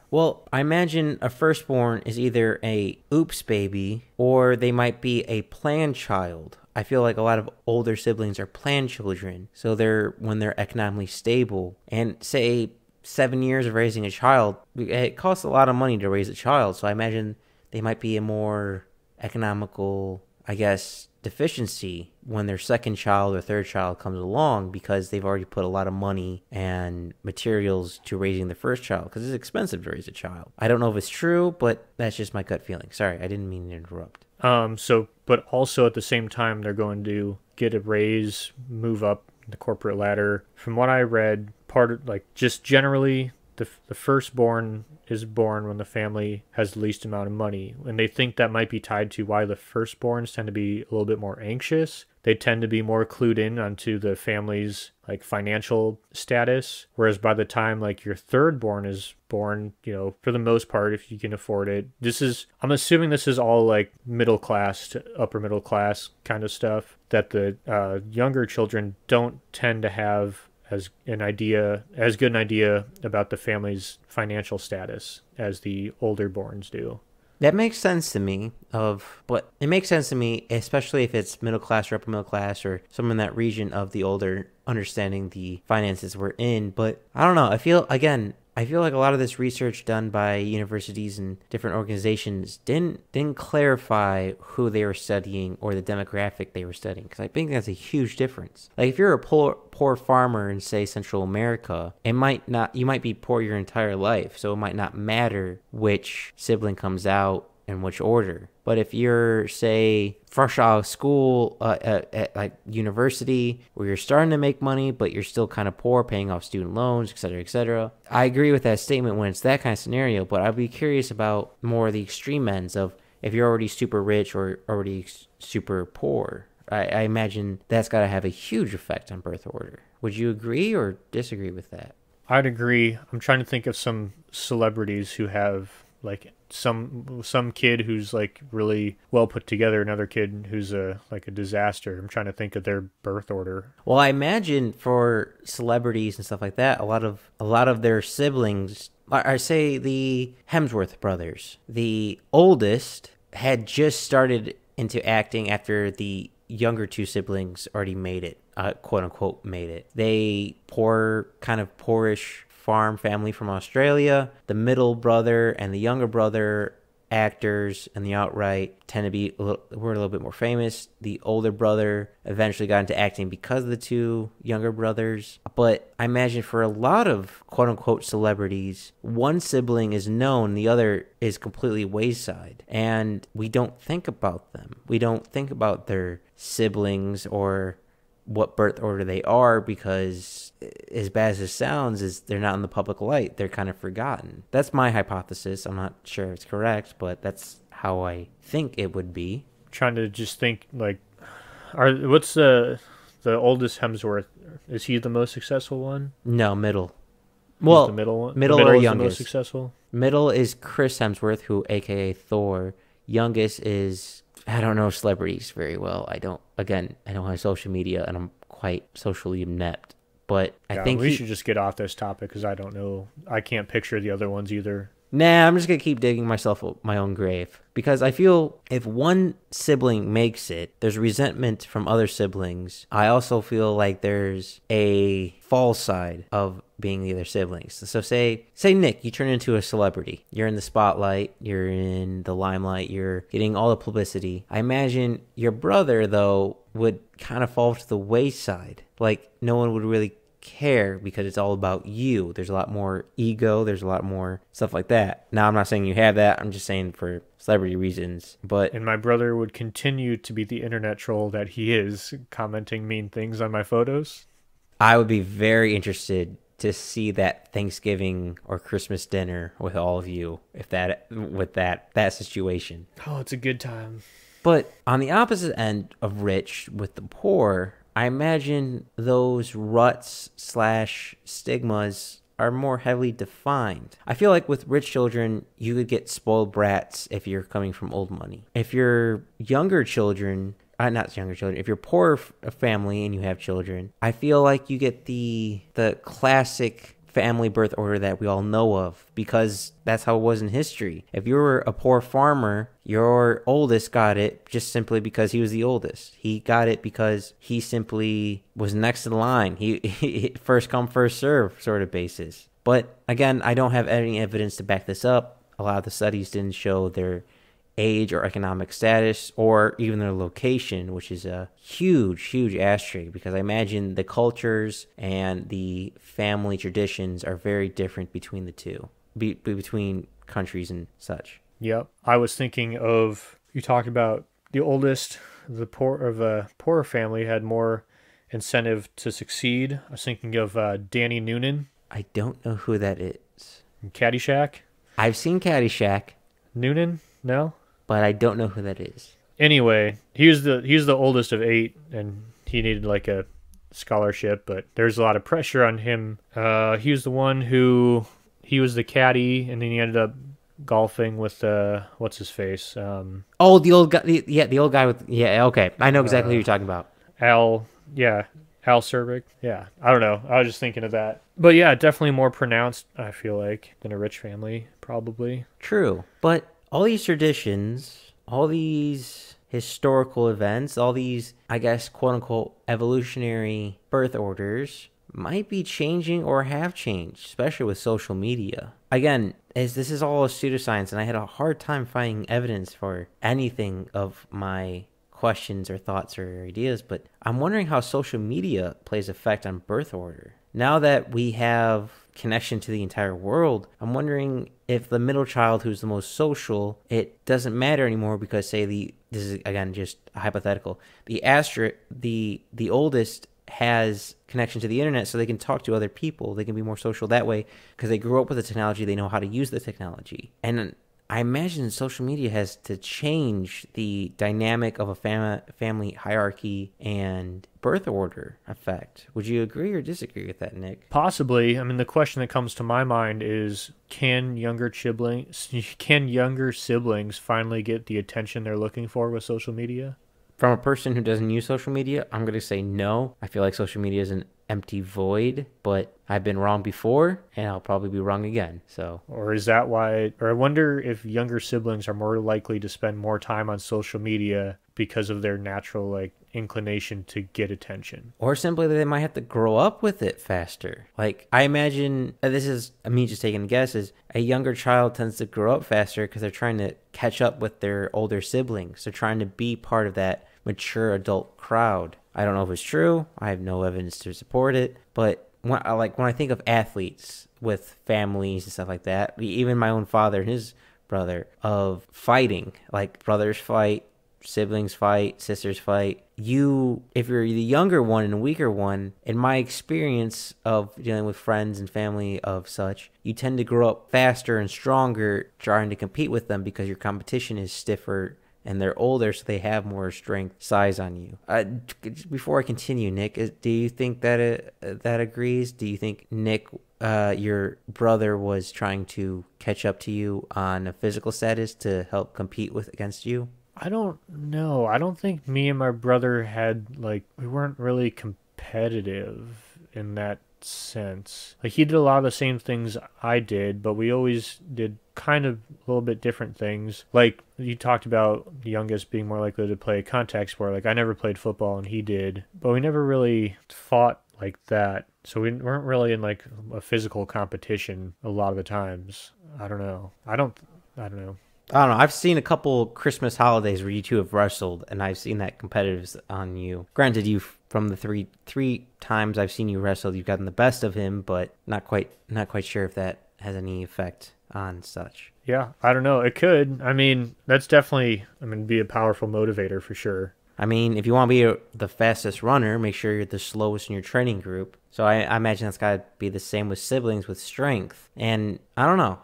imagine a firstborn is either a oops baby or they might be a planned child. I feel like a lot of older siblings are planned children. So when they're economically stable, and say 7 years of raising a child, it costs a lot of money to raise a child. So I imagine they might be a more economical, I guess, deficiency when their second child or third child comes along, because they've already put a lot of money and materials to raising the first child, because it's expensive to raise a child. I don't know if it's true, but that's just my gut feeling. Sorry, I didn't mean to interrupt. But also at the same time, they're going to get a raise, move up the corporate ladder. From what I read, just generally, the firstborn is born when the family has the least amount of money. And they think that might be tied to why the firstborns tend to be a little bit more anxious. They tend to be more clued in onto the family's like financial status. Whereas by the time like your thirdborn is born, for the most part, if you can afford it, I'm assuming this is all like middle class to upper middle class kind of stuff, that the younger children don't tend to have as good an idea about the family's financial status as the older borns do. That makes sense to me, but it makes sense to me, especially if it's middle class or upper middle class or somewhere in that region of the older, understanding the finances we're in. But I don't know. I feel like a lot of this research done by universities and different organizations didn't clarify who they were studying or the demographic they were studying, because I think that's a huge difference. Like if you're a poor farmer in, say, Central America, you might be poor your entire life, so it might not matter which sibling comes out in which order. But if you're, say, fresh out of school at like university, where you're starting to make money, but you're still kind of poor, paying off student loans, etc., etc., I agree with that statement when it's that kind of scenario. But I'd be curious about more of the extreme ends of if you're already super rich or already super poor. I imagine that's got to have a huge effect on birth order. Would you agree or disagree with that? I'd agree. I'm trying to think of some celebrities who have like some kid who's like really well put together, another kid who's a disaster. I'm trying to think of their birth order. Well, I imagine for celebrities and stuff like that, a lot of their siblings, I say the Hemsworth brothers, the oldest had just started into acting after the younger two siblings already made it, quote unquote made it. They poorish farm family from Australia. The middle brother and the younger brother, actors and the outright, tend to be were a little bit more famous. The older brother eventually got into acting because of the two younger brothers. But I imagine for a lot of quote unquote celebrities, one sibling is known, the other is completely wayside, and we don't think about them. We don't think about their siblings or what birth order they are, because as bad as it sounds, is they're not in the public light. They're kind of forgotten. That's my hypothesis. I'm not sure if it's correct, but that's how I think it would be. Trying to just think like, what's the oldest Hemsworth? Is he the most successful one? No, middle. He's the middle one. Middle or youngest. The most successful. Middle is Chris Hemsworth, who AKA Thor. Youngest is, I don't know celebrities very well. I don't have social media, and I'm quite socially inept. But I think we should just get off this topic, because I don't know. I can't picture the other ones either. Nah, I'm just going to keep digging myself my own grave. Because I feel if one sibling makes it, there's resentment from other siblings. I also feel like there's a fall side of being the other siblings. So say Nick, you turn into a celebrity. You're in the spotlight. You're in the limelight. You're getting all the publicity. I imagine your brother, though, would kind of fall to the wayside. Like, no one would really care because it's all about you. There's a lot more ego. There's a lot more stuff like that. Now, I'm not saying you have that. I'm just saying for celebrity reasons. But And my brother would continue to be the internet troll that he is, commenting mean things on my photos. I would be very interested to see that Thanksgiving or Christmas dinner with all of you, if that with that situation. Oh, it's a good time. But on the opposite end of rich with the poor, I imagine those ruts / stigmas are more heavily defined. I feel like with rich children, you could get spoiled brats if you're coming from old money. If you're younger children, not younger children, if you're poor family and you have children, I feel like you get the classic family birth order that we all know of, because that's how it was in history. If you were a poor farmer, your oldest got it just simply because he was the oldest. He got it because he simply was next to the line. He first come, first serve sort of basis. But again, I don't have any evidence to back this up. A lot of the studies didn't show their age or economic status or even their location, which is a huge asterisk, because I imagine the cultures and the family traditions are very different between the two, between countries and such. Yep. I was thinking of, you talked about the oldest, the poorer family had more incentive to succeed. I was thinking of Danny Noonan. I don't know who that is. Caddyshack. I've seen Caddyshack. Noonan? No? But I don't know who that is. Anyway, he was the oldest of 8, and he needed like a scholarship, but there's a lot of pressure on him. He was the one he was the caddy, and then he ended up golfing with what's his face? The old guy. The old guy with okay. I know exactly who you're talking about. Al Cervic. Yeah, I don't know. I was just thinking of that. But yeah, definitely more pronounced, I feel like, than a rich family, probably. True, but all these traditions, all these historical events, all these, I guess, quote-unquote, evolutionary birth orders might be changing or have changed, especially with social media. Again, as this is all a pseudoscience, and I had a hard time finding evidence for anything of my questions or thoughts or ideas, but I'm wondering how social media plays effect on birth order. Now that we have connection to the entire world, I'm wondering if the middle child who's the most social, it doesn't matter anymore because, say, this is again just a hypothetical, the oldest has connection to the internet, so they can talk to other people, they can be more social that way because they grew up with the technology, they know how to use the technology. And I imagine social media has to change the dynamic of a family hierarchy and birth order effect. Would you agree or disagree with that, Nick? Possibly. I mean, the question that comes to my mind is, can younger siblings finally get the attention they're looking for with social media? From a person who doesn't use social media, I'm going to say no. I feel like social media is an empty void, but I've been wrong before, and I'll probably be wrong again. So, or is that why? Or I wonder if younger siblings are more likely to spend more time on social media because of their natural inclination to get attention, or simply that they might have to grow up with it faster. Like, I imagine, this is me just taking guesses, a younger child tends to grow up faster because they're trying to catch up with their older siblings. They're trying to be part of that mature adult crowd. I don't know if it's true. I have no evidence to support it. But when I think of athletes with families and stuff like that, even my own father and his brother, of fighting, like brothers fight, siblings fight, sisters fight. If you're the younger one and weaker one, in my experience of dealing with friends and family of such, you tend to grow up faster and stronger trying to compete with them because your competition is stiffer and they're older, so they have more strength, size on you. Before I continue, Nick, do you think that that agrees? Do you think, Nick, your brother was trying to catch up to you on a physical status to help compete against you? I don't know. I don't think me and my brother we weren't really competitive in that sense. Like, he did a lot of the same things I did, but we always did kind of a little bit different things. Like, you talked about the youngest being more likely to play a contact sport. Like, I never played football and he did, but we never really fought like that. So we weren't really in a physical competition a lot of the times. I don't know. I don't know. I don't know. I've seen a couple Christmas holidays where you two have wrestled, and I've seen that competitiveness on you. Granted, from the three times I've seen you wrestle, you've gotten the best of him, but not quite sure if that has any effect on such. Yeah, I don't know. It could. I mean, that's definitely, be a powerful motivator for sure. I mean, if you want to be the fastest runner, make sure you're the slowest in your training group. So I imagine that's got to be the same with siblings with strength. And I don't know.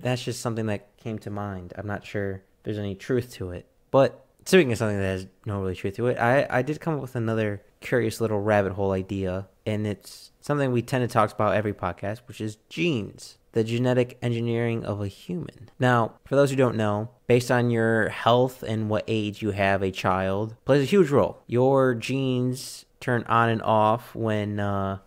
That's just something that came to mind. I'm not sure if there's any truth to it. But speaking of something that has no really truth to it, I did come up with another curious little rabbit hole idea. And it's something we tend to talk about every podcast, which is genes. The genetic engineering of a human. Now, for those who don't know, based on your health and what age you have a child, plays a huge role. Your genes turn on and off when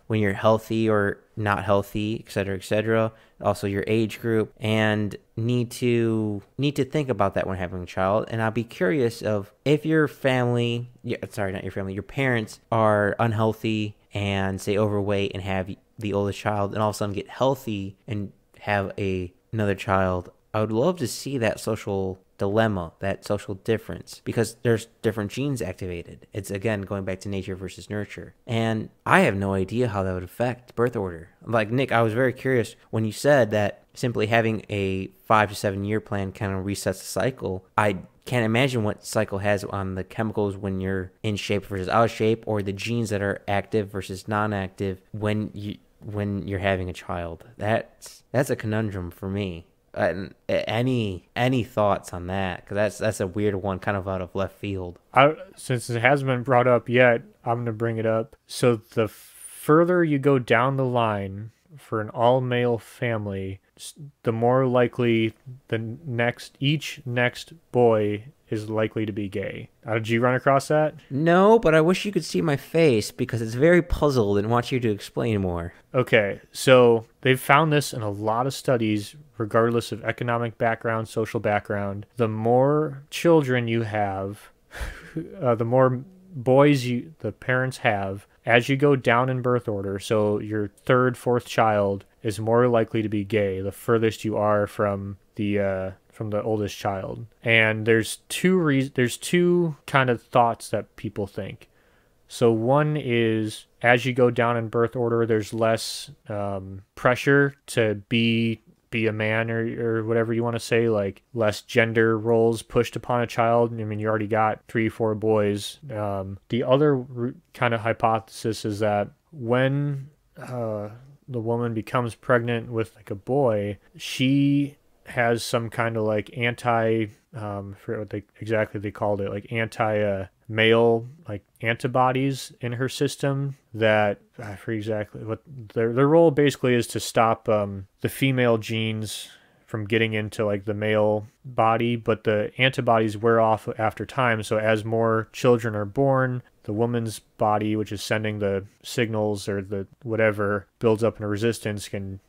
you're healthy or not healthy, etc., etc. Also, your age group, and need to think about that when having a child. And I'll be curious of if your family, not your family, your parents are unhealthy and say overweight and have the oldest child, and all of a sudden get healthy and have another child. I would love to see that social dilemma, that social difference, because there's different genes activated. It's, again, going back to nature versus nurture. And I have no idea how that would affect birth order. Like, Nick, I was very curious when you said that simply having a 5 to 7 year plan kind of resets the cycle. I can't imagine what cycle has on the chemicals when you're in shape versus out of shape, or the genes that are active versus non-active when you're having a child. That's a conundrum for me. Any thoughts on that? Because that's a weird one, kind of out of left field. Since it hasn't been brought up yet, I'm going to bring it up. So the further you go down the line for an all-male family, the more likely each next boy is likely to be gay. Did you run across that? No, but I wish you could see my face because it's very puzzled and wants you to explain more. Okay, so they've found this in a lot of studies, regardless of economic background, social background. The more children you have, the more boys the parents have, as you go down in birth order, so your third, fourth child is more likely to be gay the furthest you are from the oldest child. And there's two kind of thoughts that people think. So one is, as you go down in birth order, there's less pressure to be a man or whatever you want to say, like less gender roles pushed upon a child. I mean, you already got 3-4 boys. The other kind of hypothesis is that when the woman becomes pregnant with like a boy, she has some kind of like for what they called it, like anti-male like antibodies in her system that I forget exactly what their role basically is, to stop the female genes from getting into like the male body, but the antibodies wear off after time. So as more children are born, the woman's body, which is sending the signals or the whatever, builds up in a resistance, can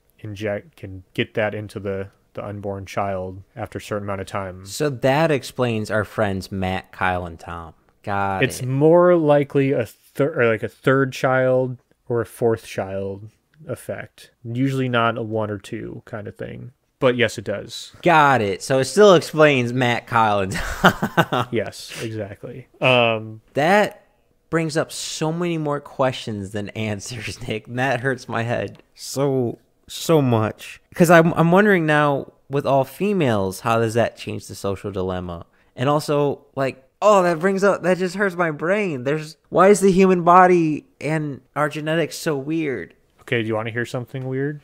get that into the unborn child after a certain amount of time. So that explains our friends Matt, Kyle, and Tom. Got It's more likely a third child or a fourth child effect. Usually not a 1 or 2 kind of thing. But yes, it does. Got it. So it still explains Matt, Kyle, and Tom. Yes, exactly. That brings up so many more questions than answers, Nick. And that hurts my head so much. Because I'm wondering now, with all females, how does that change the social dilemma? And also, like, that just hurts my brain. Why is the human body and our genetics so weird? Okay, do you want to hear something weird?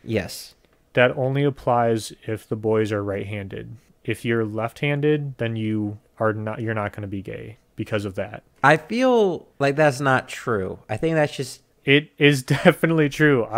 Yes. That only applies if the boys are right-handed. If you're left-handed, then you're not going to be gay because of that. I feel like that's not true. I think that's just... It is definitely true.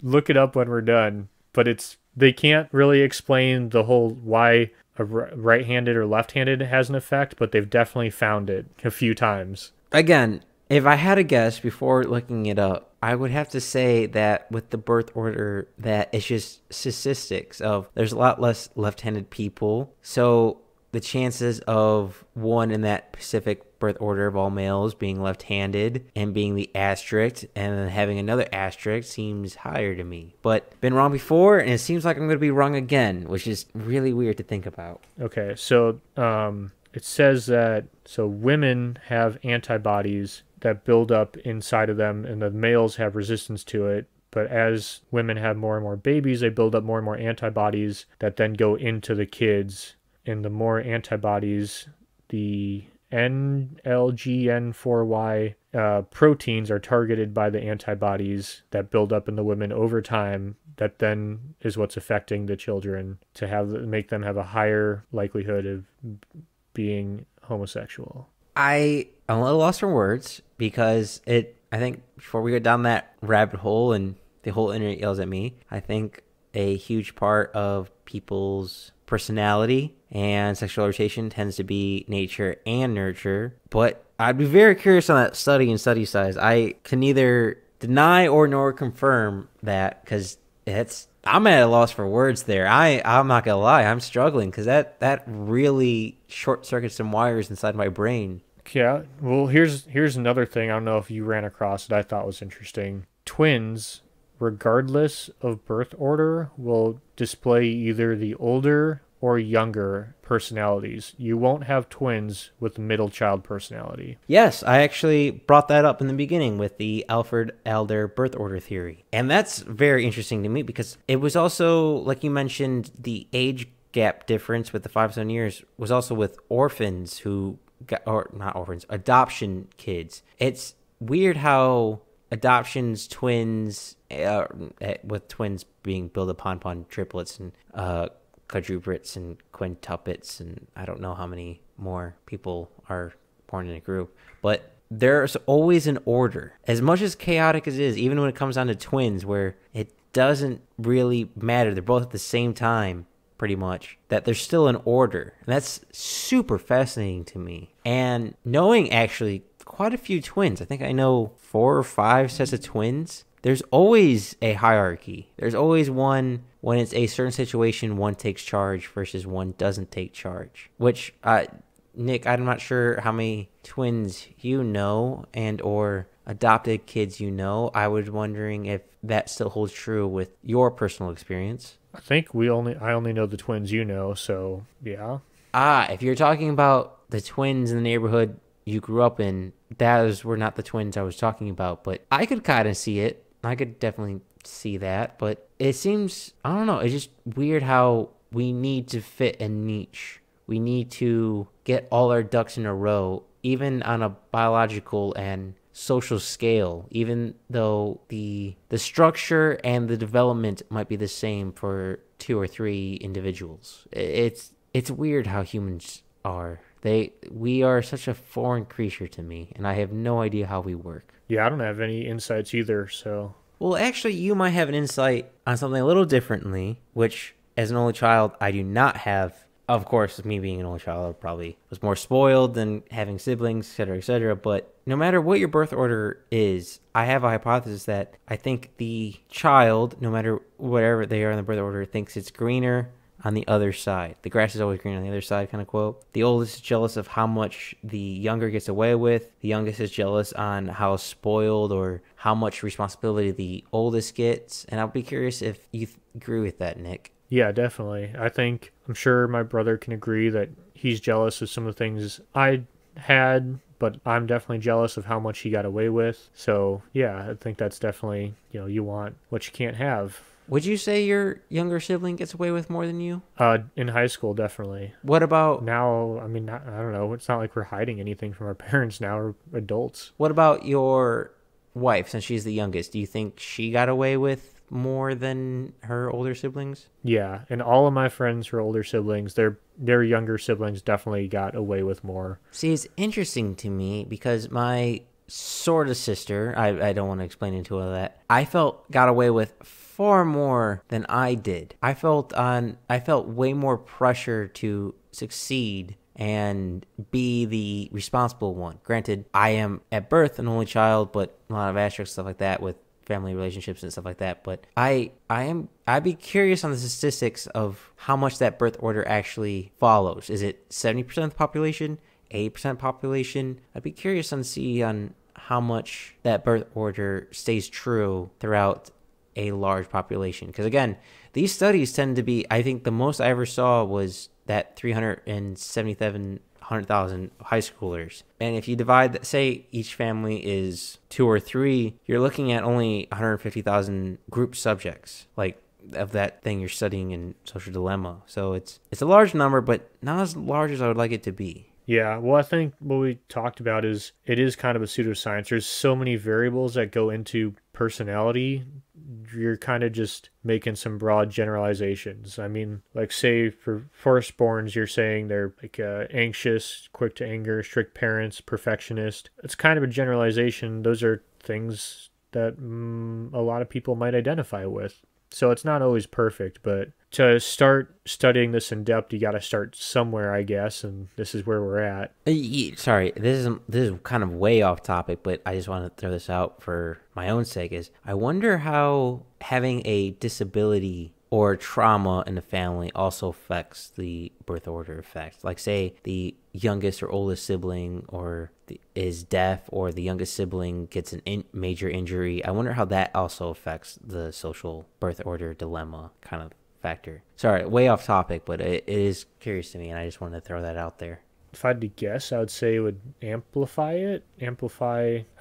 Look it up when we're done. But they can't really explain the whole why a right-handed or left-handed has an effect, but they've definitely found it a few times. Again, if I had a guess before looking it up, I would have to say that with the birth order, that it's just statistics of there's a lot less left-handed people. So the chances of one in that specific birth order of all males being left-handed and being the asterisk, and then having another asterisk seems higher to me. But been wrong before, and it seems like I'm going to be wrong again, which is really weird to think about. Okay, so it says that women have antibodies that build up inside of them, and the males have resistance to it. But as women have more and more babies, they build up more and more antibodies that then go into the kids. And the more antibodies, the NLGN4Y proteins are targeted by the antibodies that build up in the women over time. That then is what's affecting the children to make them have a higher likelihood of being homosexual. I'm a little lost for words because I think before we go down that rabbit hole and the whole internet yells at me, I think a huge part of people's personality and sexual orientation tends to be nature and nurture. But I'd be very curious on that study and study size. I can neither deny or nor confirm that because I'm at a loss for words there. I'm not gonna lie, I'm struggling because that really short circuits some wires inside my brain. Yeah, well, here's another thing. I don't know if you ran across it. I thought was interesting. Twins, regardless of birth order, will display either the older or younger personalities. You won't have twins with the middle child personality. Yes, I actually brought that up in the beginning with the Alfred Adler birth order theory. And that's very interesting to me because it was also, like you mentioned, the age gap difference with the 5 7 years was also with orphans who got, or not orphans, adoption kids. It's weird how adoptions, twins, with twins being built upon triplets and quadruplets and quintuplets, and I don't know how many more people are born in a group, but there's always an order. As much as chaotic as it is, even when it comes down to twins, where it doesn't really matter, they're both at the same time, pretty much, that there's still an order. And that's super fascinating to me. And knowing actually quite a few twins, I think I know 4 or 5 sets of twins. There's always a hierarchy. There's always one when it's a certain situation, one takes charge versus one doesn't take charge. Which, Nick, I'm not sure how many twins you know and or adopted kids you know. I was wondering if that still holds true with your personal experience. I think I only know the twins you know, so yeah. If you're talking about the twins in the neighborhood you grew up in, those were not the twins I was talking about, but I could kind of see it. I could definitely see that, but it seems, I don't know, it's just weird how we need to fit a niche. We need to get all our ducks in a row, even on a biological and social scale, even though the structure and the development might be the same for 2 or 3 individuals. It's weird how humans are. We are such a foreign creature to me, and I have no idea how we work. Yeah, I don't have any insights either, so. Well, actually, you might have an insight on something a little differently, which, as an only child, I do not have. Of course, me being an only child, I probably was more spoiled than having siblings, et cetera, but no matter what your birth order is, I have a hypothesis that I think the child, no matter whatever they are in the birth order, thinks it's greener on the other side. The grass is always green on the other side, kind of quote. The oldest is jealous of how much the younger gets away with. The youngest is jealous on how spoiled or how much responsibility the oldest gets. And I'll be curious if you agree with that, Nick. Yeah, definitely. I'm sure my brother can agree that he's jealous of some of the things I had, but I'm definitely jealous of how much he got away with. So, yeah, I think that's definitely, you want what you can't have. Would you say your younger sibling gets away with more than you? In high school, definitely. What about... Now, I mean, I don't know. It's not like we're hiding anything from our parents now. We're adults. What about your wife, since she's the youngest? Do you think she got away with more than her older siblings? Yeah, and all of my friends who are older siblings, their younger siblings definitely got away with more. See, it's interesting to me because my sort of sister, I don't want to explain into all that, I felt got away with far more than I did. I felt way more pressure to succeed and be the responsible one. Granted, I am at birth an only child, but a lot of asterisks, stuff like that with family relationships and stuff like that. But I'd be curious on the statistics of how much that birth order actually follows. Is it 70% of the population, 8% population. I'd be curious on see on how much that birth order stays true throughout a large population. Because again, these studies tend to be, I think the most I ever saw was that 377,000 high schoolers. And if you divide, say each family is 2 or 3, you're looking at only 150,000 group subjects, like of that thing you're studying in Social Dilemma. So it's a large number, but not as large as I would like it to be. Yeah, well, I think what we talked about is it is kind of a pseudoscience. There's so many variables that go into personality. You're kind of just making some broad generalizations. I mean, like say for firstborns, you're saying they're like anxious, quick to anger, strict parents, perfectionist. It's kind of a generalization. Those are things that a lot of people might identify with. So it's not always perfect, but to start studying this in depth, you got to start somewhere, I guess, and this is where we're at. Sorry, this is kind of way off topic, but I just want to throw this out for my own sake. Is I wonder how having a disability or trauma in the family also affects the birth order effect. Like say the youngest or oldest sibling is deaf, or the youngest sibling gets an major injury. I wonder how that also affects the social birth order dilemma kind of factor. Sorry, way off topic, but it is curious to me, and I just wanted to throw that out there. If I had to guess, I would say it would amplify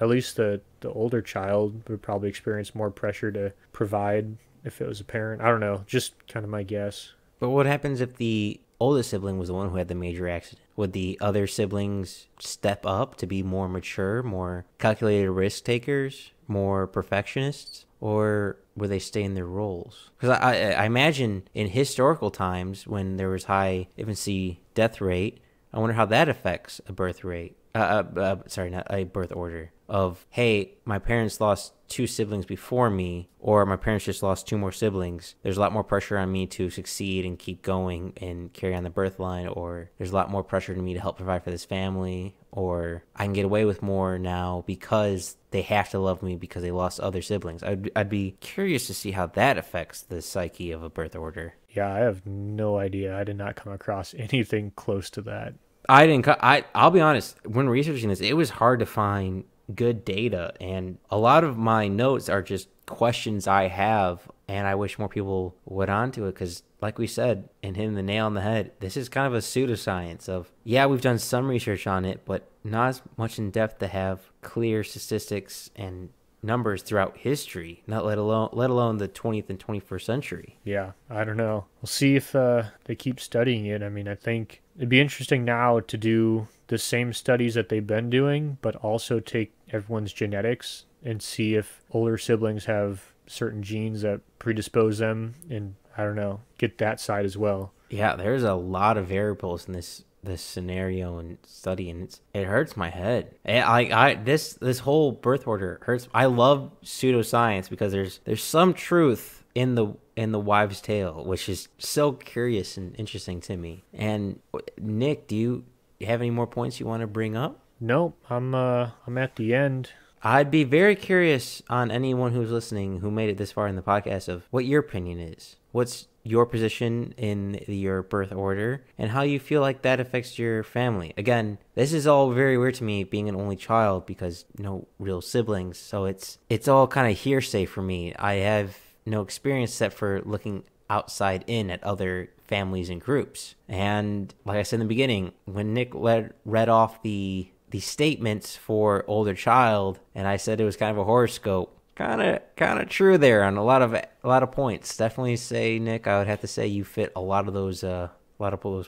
at least the older child would probably experience more pressure to provide if it was a parent. I don't know, just kind of my guess. But what happens if the oldest sibling was the one who had the major accident? Would the other siblings step up to be more mature, more calculated risk takers, more perfectionists, or would they stay in their roles? Because I imagine in historical times when there was high infancy death rate, I wonder how that affects a birth rate. Not a birth order of, hey, my parents lost 2 siblings before me, or my parents just lost 2 more siblings. There's a lot more pressure on me to succeed and keep going and carry on the birth line, or there's a lot more pressure to me to help provide for this family, or I can get away with more now because they have to love me because they lost other siblings. I'd be curious to see how that affects the psyche of a birth order. Yeah, I have no idea. I did not come across anything close to that. I'll be honest, when researching this, it was hard to find good data, and a lot of my notes are just questions I have, and I wish more people went on to it, because like we said, and hitting the nail on the head, this is kind of a pseudoscience of, yeah, we've done some research on it, but not as much in depth to have clear statistics and numbers throughout history, not let alone the 20th and 21st century. Yeah, I don't know. We'll see if they keep studying it. I mean, I think it'd be interesting now to do the same studies that they've been doing, but also take everyone's genetics and see if older siblings have certain genes that predispose them, and I don't know, get that side as well. Yeah, there's a lot of variables in this scenario and study, and it hurts my head. This whole birth order hurts. I love pseudoscience because there's some truth in the wives' tale, which is so curious and interesting to me. And Nick, do you have any more points you want to bring up? Nope, I'm at the end. I'd be very curious on anyone who's listening who made it this far in the podcast of what your opinion is. What's your position in your birth order and how you feel like that affects your family? Again, this is all very weird to me being an only child because no real siblings. So it's all kind of hearsay for me. I have no experience except for looking outside in at other families and groups. And like I said in the beginning, when Nick read off the statements for older child, and I said it was kind of a horoscope, kind of true there on a lot of points. Definitely say, Nick, I would have to say you fit a lot of those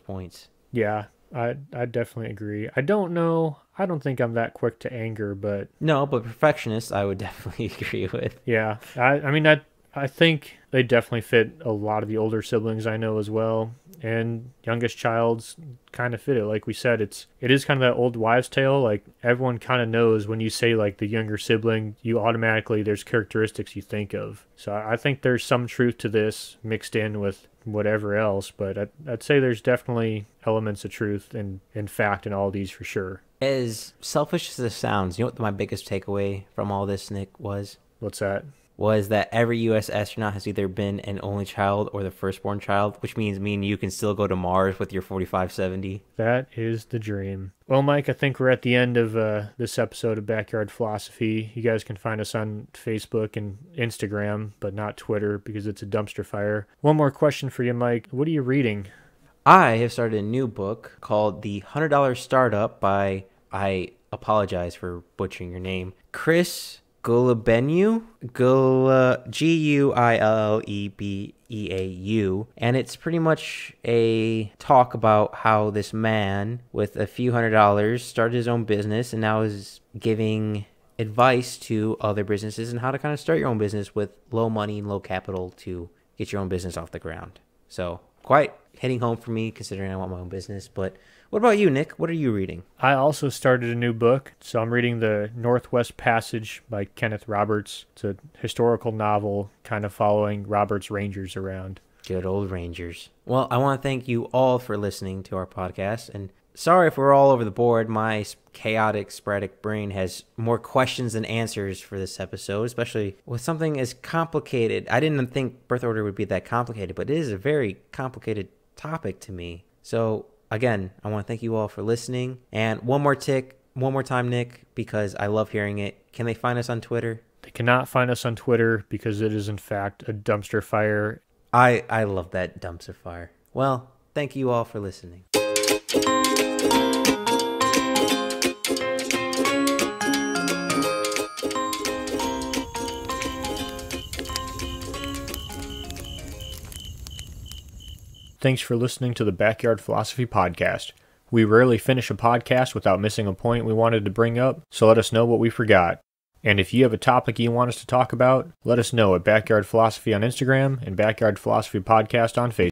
points. Yeah, I definitely agree. I don't think I'm that quick to anger, but perfectionist I would definitely agree with. Yeah, I mean I think they definitely fit a lot of the older siblings I know as well, and youngest child's kind of fit it. Like we said, it is kind of that old wives' tale. Like everyone kind of knows when you say like the younger sibling, you automatically there's characteristics you think of. So I think there's some truth to this mixed in with whatever else, but I'd say there's definitely elements of truth and fact in all these for sure. As selfish as this sounds, you know what my biggest takeaway from all this, Nick, was? What's that? was that every U.S. astronaut has either been an only child or the firstborn child, which means me and you can still go to Mars with your 4570. That is the dream. Well, Mike, I think we're at the end of this episode of Backyard Philosophy. You guys can find us on Facebook and Instagram, but not Twitter because it's a dumpster fire. One more question for you, Mike. What are you reading? I have started a new book called The $100 Startup by, I apologize for butchering your name, Chris Guillebeau, Guillebeau, and it's pretty much a talk about how this man with a few $100 started his own business and now is giving advice to other businesses and how to kind of start your own business with low money and low capital to get your own business off the ground. So quite hitting home for me considering I want my own business. But what about you, Nick? What are you reading? I also started a new book, so I'm reading The Northwest Passage by Kenneth Roberts. It's a historical novel kind of following Roberts' Rangers around. Good old Rangers. Well, I want to thank you all for listening to our podcast, and sorry if we're all over the board. My chaotic, sporadic brain has more questions than answers for this episode, especially with something as complicated. I didn't think birth order would be that complicated, but it is a very complicated topic to me. So again, I want to thank you all for listening. And one more time, Nick, because I love hearing it. Can they find us on Twitter? They cannot find us on Twitter because it is in fact a dumpster fire. I love that dumpster fire. Well, thank you all for listening. Thanks for listening to the Backyard Philosophy Podcast. We rarely finish a podcast without missing a point we wanted to bring up, so let us know what we forgot. And if you have a topic you want us to talk about, let us know at Backyard Philosophy on Instagram and Backyard Philosophy Podcast on Facebook.